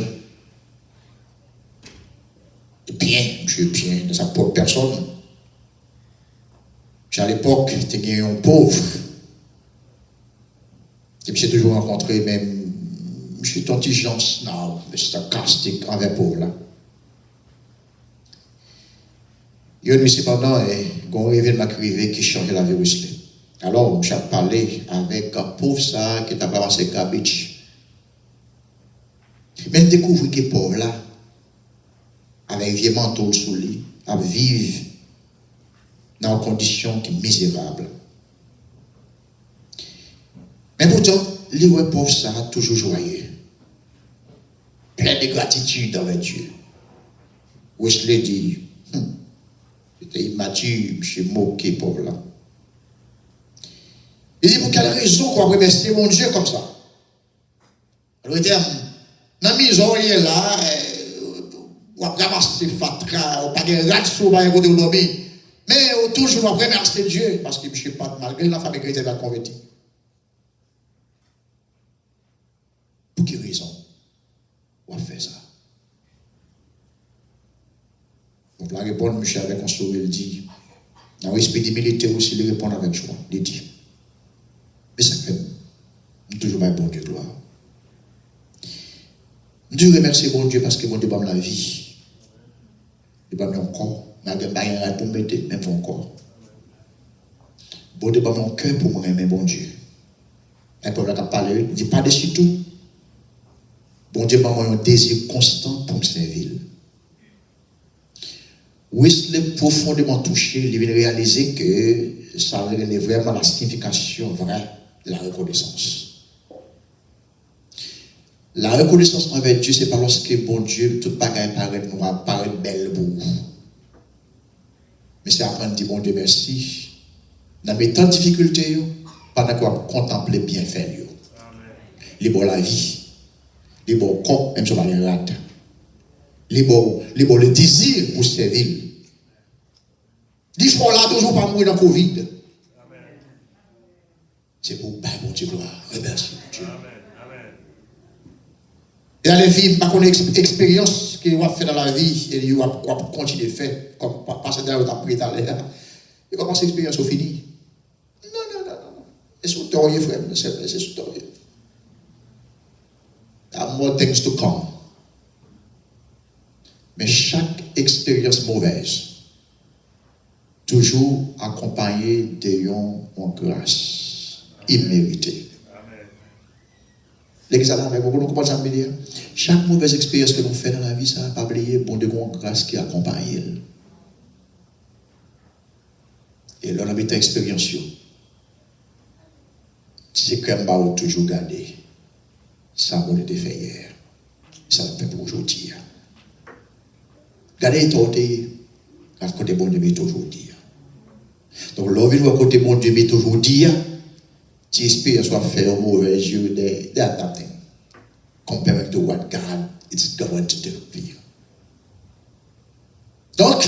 bien, monsieur bien, de sa propre personne. À l'époque, j'étais un pauvre. Et puis j'ai toujours rencontré même, je suis tontigeant, snob, sarcastique envers pauvre là. Il y a eu cependant un événement qui changeait la vie de Wesley. Alors, j'ai parlé avec un pauvre ça qui était avancé cabbage. Mais je découvre que pauvre là, avec un vieux manteau sous lui, à vivre dans des conditions misérables. Mais pourtant, les pauvres ça toujours joyeux, plein de gratitude envers Dieu. Wesley dit, j'étais immature, je suis moqué pauvre là. Il dit, pour quelle raison qu'on va remercier mon Dieu comme ça? Le terme, dans la maison, il est là, on va ramasser fatra, on va pas de rat sur le côté de dormir. Mais toujours, on va remercier Dieu, parce que je ne sais pas, malgré la famille chrétienne, elle a converti. Pour quelle raison on va faire ça? Donc la réponse, Michel avec un sourire, il dit, dans le respect des militaires aussi, il répond avec joie. Il dit, mais ça fait, je toujours pas bon Dieu gloire. Je remercie bon Dieu parce que bon Dieu m'a la vie. Il m'a mis encore. Il m'a rien pour me mettre, même encore. Bon Dieu m'a mon cœur pour me aimer bon Dieu. Un peu là, tu as parlé, il dit pas dessus tout. Bon Dieu m'a un désir constant pour me servir. Wesley profondément touché, il vient réaliser que ça est vraiment la signification vraie de la reconnaissance. La reconnaissance envers Dieu, c'est pas lorsque bon Dieu, tout bagaille paraît noir, paraît belle pour vous. Mais c'est apprendre à dire bon Dieu merci. Dans mes temps de difficultés, pendant qu'on contemple bien fait. Les bons la vie, les bons corps, même si on va les rater. Les bons le désir pour servir. Dis-moi là, toujours pas mourir dans le Covid. C'est pour bon Dieu gloire. Remercie Dieu. Et à les vivre, par contre, expérience que vous avez fait dans la vie, et vous avez continué à faire, comme passer dans votre appris à l'air. Et comment cette expérience est finie? Non. C'est sous torier, frère, c'est sous torier. There are more things to come. Mais chaque expérience mauvaise, toujours accompagnée d'ayons en grâce imméritée. L'église à la main, vous comprenez ça, dire? Chaque mauvaise expérience que l'on fait dans la vie, ça n'a pas oublié, bon Dieu, en grâce qui accompagne. Et là, on a mis une expérience. C'est comme on toujours gardé. Ça, on a fait hier. Ça, on fait pour aujourd'hui. Gardez l'étonné, à côté bon Dieu, mais aujourd'hui. Donc, l'envie à côté bon Dieu, mais aujourd'hui, tu espères soit faire un mauvais jeu de nothing compared to what God is going to do for you. Donc,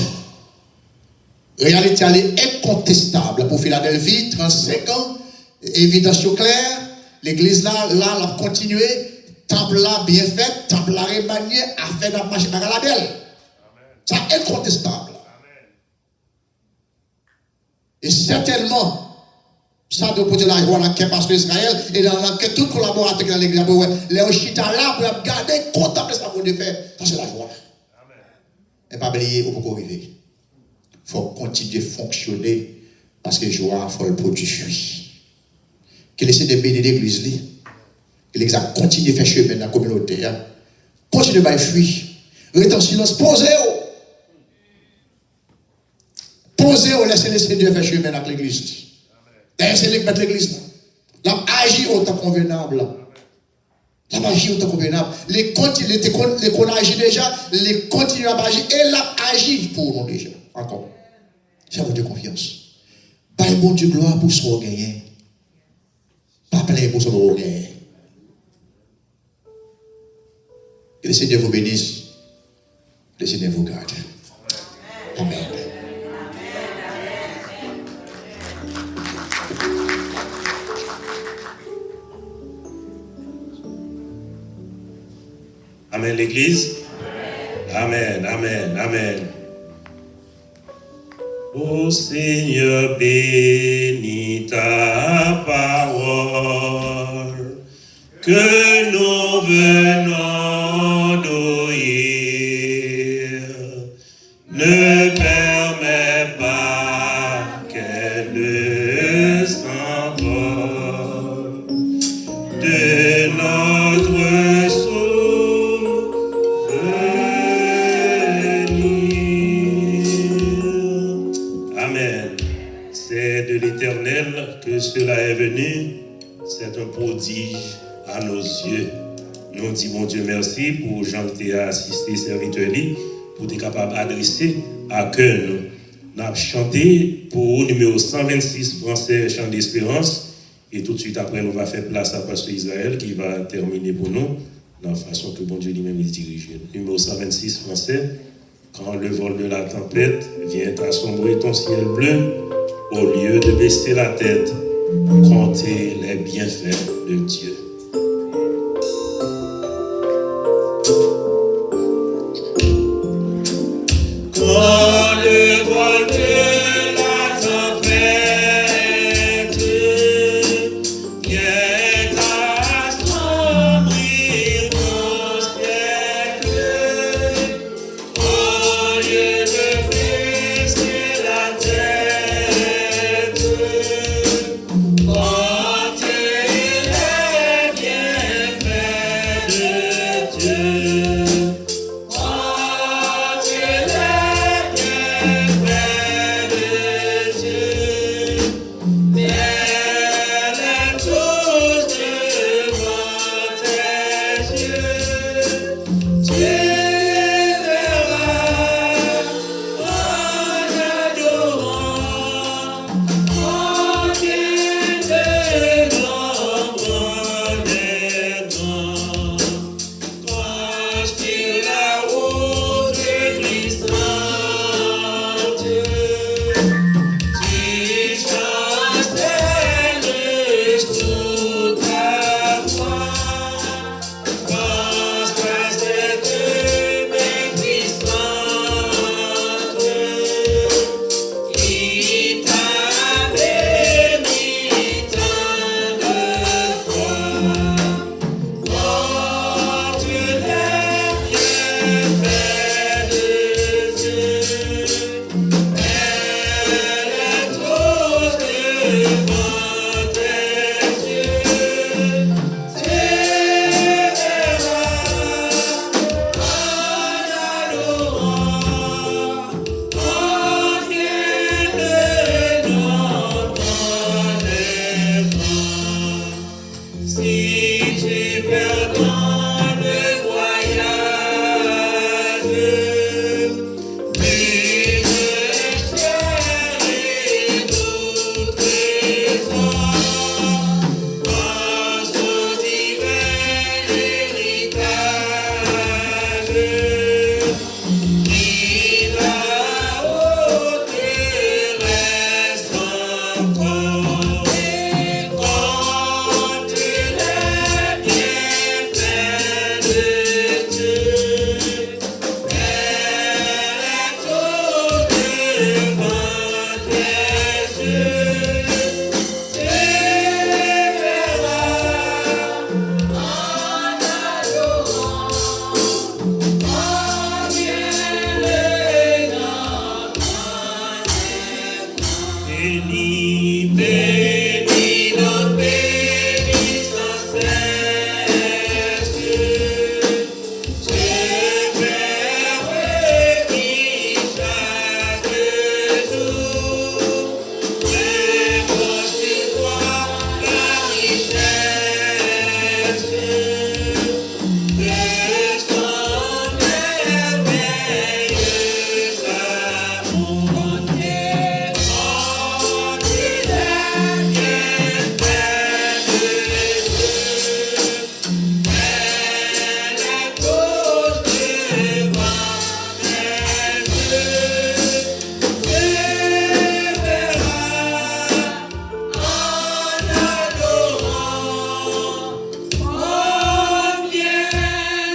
réalité elle est incontestable pour Philadelphie, 35 ans, évidence claire, l'église là, elle a continué, temple là bien fait, temple là remanié, affaire de marcher par la belle. Ça est incontestable. Et certainement, ça doit porter la joie dans le pasteur Israël et dans que tout collaborateur dans l'église, les chita là pour garder, contempler ça pour faire. Ça, c'est la joie. Et pas oublier où vous arriver. Il faut continuer à fonctionner parce que la joie, il faut le produire. Qu'il essaie de bénir l'église, que l'église continue à faire chemin dans la communauté. Continue à faire fruit. Restez en silence, posez-vous. Posez-vous, laissez Dieu faire chemin avec l'église. D'ailleurs, c'est lui qui met l'église là. La agit autant convenable. La agit autant convenable. Les qu'on agit déjà, les continuent à agir et la agit pour nous déjà. Encore. Faites-vous de confiance. Pas bon Dieu gloire pour son gagné. Pas plein pour son orgueil. Que le Seigneur vous bénisse. Que le Seigneur vous garde. Amen. Amen, l'Église. Amen, amen, amen. Ô Seigneur, bénis ta parole, que nous venons d'oïr. Ne permets pas qu'elle s'envole de notre l'Éternel que cela est venu, c'est un prodige à nos yeux. Nous disons, bon Dieu, merci pour Jean qui a assisté, serviteur, pour être capable d'adresser à cœur nous. Nous avons chanté pour numéro 126 français, Chant d'Espérance, Et tout de suite après, nous va faire place à Pasteur Israël qui va terminer pour nous, dans la façon que bon Dieu lui-même il dirige. Numéro 126 français. Quand le vol de la tempête vient assombrer ton ciel bleu, au lieu de baisser la tête, comptez les bienfaits de Dieu. Quand le vol de la tempête vient assombrir ton ciel bleu, au lieu de baisser la tête, comptez les bienfaits de Dieu. Comptez les bienfaits de Dieu. Mets-les tous devant tes yeux. Tu verras en adorant combien de nombre des grands conspire la route glissante. Tu chances sous ta voix, pense à cette main puissante qui t'a béni tant de fois. Compte les bienfaits de Dieu. Mets-les tous devant tes yeux. Tu verras en adorant combien de nombre des grands. Si tu perds dans le voyage, puis de chérir tout trésor, pense au divin héritage qui là-haut te reste encore. Compte les bienfaits de Dieu. Mets-les tous devant tes yeux. Tu verras en adorant combien le nombre béni, béni, notre béni sans cesse. Ce Père béni chaque jour. Repose sur toi la richesse de son merveilleux amour. Comptez les bienfaits de Dieu. Mets-les tous devant tes yeux. Tu verras en adorant combien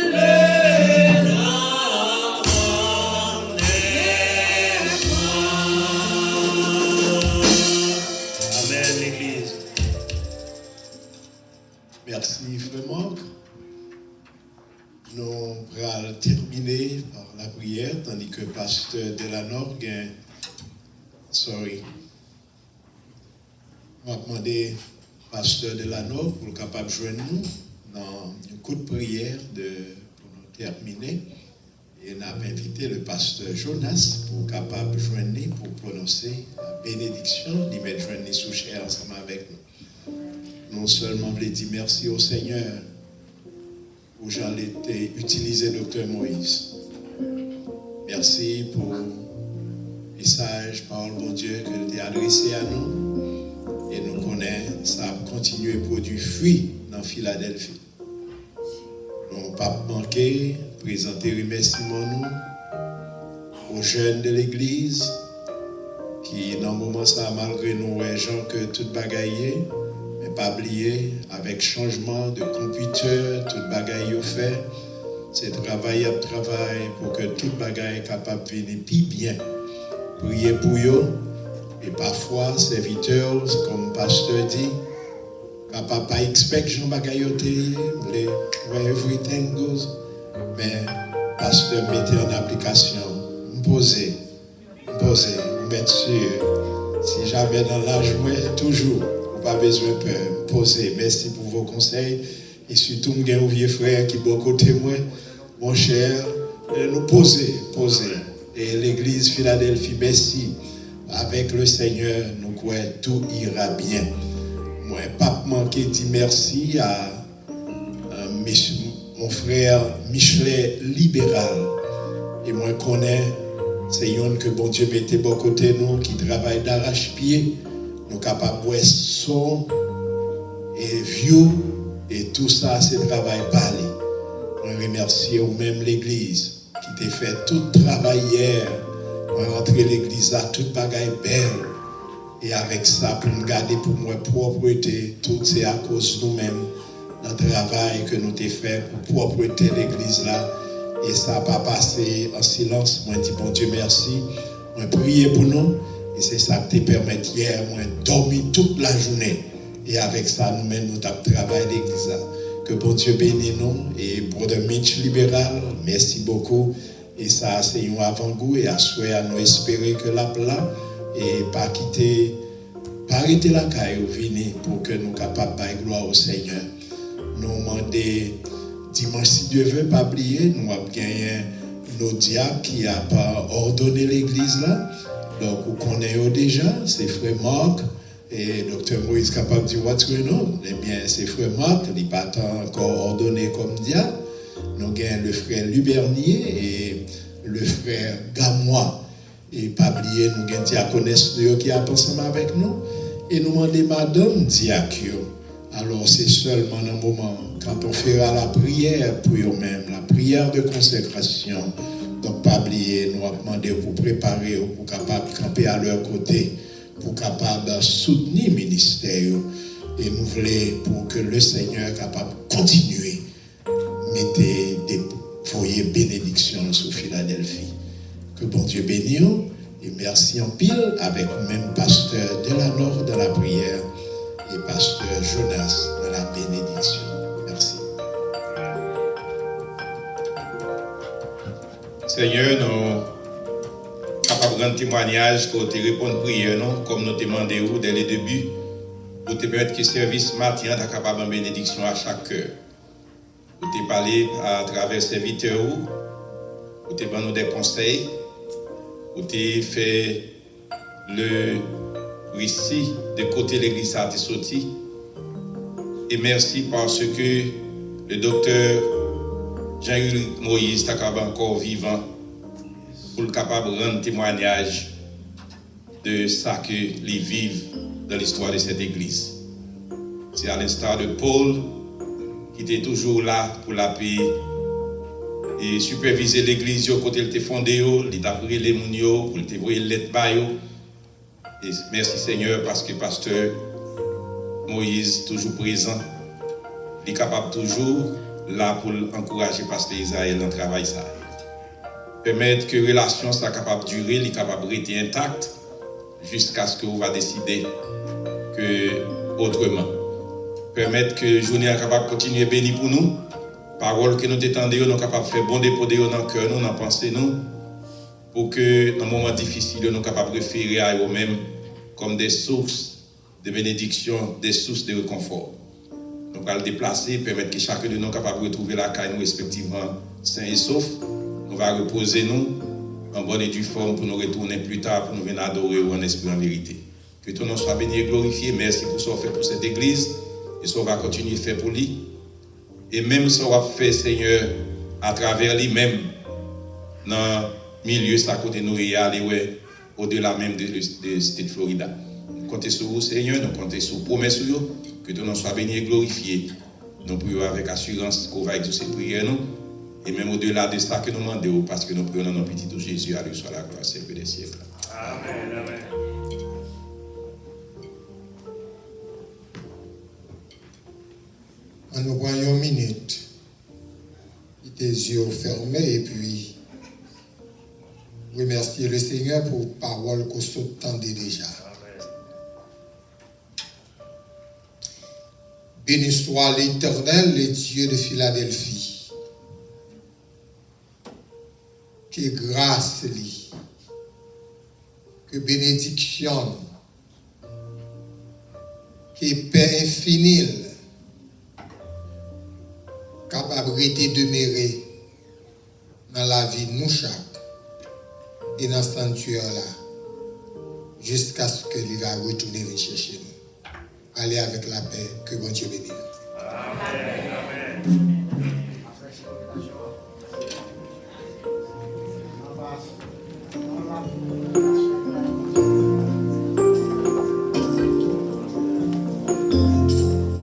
le nombre des grands. Amen, l'Église. Merci, Frère Marc. Nous allons terminer par la prière, tandis que Pasteur Delanor gagne. On va demander Pasteur Delanor pour le capable de joindre nous dans un coup de prière pour nous terminer. Et on a invité le Pasteur Jonas pour capable de joindre nous pour prononcer la bénédiction, d'y mettre joindre nous sous chair ensemble avec nous. Non seulement voulons dire merci au Seigneur pour j'en été utilisé Docteur Moïse. Merci pour le message, parole de Dieu que tu as adressé à nous. Et nous connaissons, ça a continué à produire fruit dans Philadelphie. Nous pas manqué, présenter remerciements nous aux jeunes de l'église qui, dans le moment ça, malgré nous, gens que tout bagaille, mais pas oublier, avec changement de computer, tout bagaille fait, c'est travail pour que tout bagaille est capable de venir plus bien. Prier pour eux, et parfois, serviteurs, comme le pasteur dit, capable pas expect Jean bagaille where everything goes, mais pasteur mettez en application, poser, mettre sûr, si jamais dans l'âge, toujours, pas besoin de peur, poser, merci pour vos conseils, et surtout, nous avons un vieux frère qui est bon côté moi, mon cher, nous poser, et l'église Philadelphie, merci, avec le Seigneur, nous croyons tout ira bien. Moi, pas manquer de dire merci à mon frère Michelet Libéral. Et moi, je connais, c'est un que bon Dieu mette bon côté nous, qui travaille d'arrache-pied, nous capables de son et vieux, et tout ça, c'est travail parlé. Je remercie ou même l'église qui t'a fait tout travail hier. Je rentré l'église à toute bagaille belle. Et avec ça, pour me garder pour moi propreté, tout c'est à cause de nous-mêmes, notre travail que nous avons fait pour propreté l'église là. Et ça n'a pas passé en silence. Moi, je dis bon Dieu merci. Moi, prier pour nous. Et c'est ça qui te permet hier, moi, dormir toute la journée. Et avec ça, nous-mêmes, nous avons travaillé l'église là. Que bon Dieu bénisse nous. Et Brother Mitch Libéral, merci beaucoup. Et ça, c'est un avant-goût. Et à souhait, à nous espérer que la plat et pas quitter, pas arrêter la caille venir pour que nous capables de gloire au Seigneur. Nous demandons dimanche, si Dieu veut, pas oublier, nous avons gagné nos diacres qui a pas ordonné l'église là. Donc, vous connaissez déjà, c'est Frère Marc et Dr. Moïse capable de dire what's going on. Eh bien, c'est Frère Marc, il n'est pas encore ordonné comme diacre. Nous avons le frère Lubernier et le frère Gamois. Et pas oublier, nous avons diaconesse qui est ensemble avec nous. Et nous demandons Madame Diakio. Alors, c'est seulement un moment, quand on fera la prière pour eux-mêmes, la prière de consécration. Donc, pas oublier, nous avons demandé pour préparer, pour capable de camper à leur côté, pour capable de soutenir le ministère. Et nous voulons pour que le Seigneur soit capable de continuer, mettez des foyers bénédictions sur Philadelphie. Que bon Dieu bénisse et merci en pile avec même pasteur de la Nord de la prière et pasteur Jonas de la bénédiction. Merci. Seigneur, nous capables de rendre témoignage pour te répondre prière, non, comme nous te demandons dès le début, pour te permettre que le service matin soit capable de bénédiction à chaque cœur. Pour te parler à travers serviteurs, pour te donner des conseils, pour te faire le récit de côté l'église a été sorti. Et merci parce que le docteur Jean-Yves Moïse est capable encore vivant pour le capable de rendre témoignage de ça que les vivent dans l'histoire de cette église. C'est à l'instar de Paul qui était toujours là pour la paix et superviser l'église au côté de fondé, il t'a pris les mounio pour te voir lettre bayo. Et merci Seigneur parce que pasteur Moïse toujours présent, il est capable toujours là pour encourager pasteur Isaël dans le travail ça. Permettre que la relation soit capable de durer, il est capable de rester intacte jusqu'à ce que vous va décider que autrement. Permettre que la journée soit capable de continuer béni pour nous. Paroles que nous t'étendons, nous sommes capables de faire bon dépôt dans le cœur, dans la pensée, nous, pour que dans les moments difficiles, nous sommes capables de référer à eux-mêmes comme des sources de bénédiction, des sources de réconfort. Nous allons le déplacer, permettre que chacun de nous soit capable de retrouver la caille, nous respectivement, sains et saufs. Nous allons reposer nous en bonne et due forme pour nous retourner plus tard, pour nous venir adorer en esprit en vérité. Que ton nom soit béni et glorifié. Merci pour ce qu'on fait pour cette église et ce qu'on va continuer à faire pour lui. Et même ce qu'on va faire, Seigneur, à travers lui-même, dans le milieu, ça côté nous et aller au-delà même de State Florida. Nous comptons sur vous, Seigneur, nous comptons sur vos promesses, que ton nom soit béni et glorifié. Nous prions avec assurance qu'on va avec toutes ces prières, nous. Et même au-delà de ça que nous demandons, parce que nous prions dans notre petit Jésus, à lui soit la gloire, siècle des siècles. Amen. Amen. On nous prend une minute, tes yeux fermés et puis remercier le Seigneur pour parole qu'on s'entendait déjà. Béni soit l'Éternel, le Dieu de Philadelphie. Que grâce lui, que bénédiction, que paix infinie, capable de demeurer dans la vie de nous chaque et dans ce sanctuaire-là, jusqu'à ce que lui va retourner chercher nous. Allez avec la paix, que bon Dieu bénisse. Amen. Amen.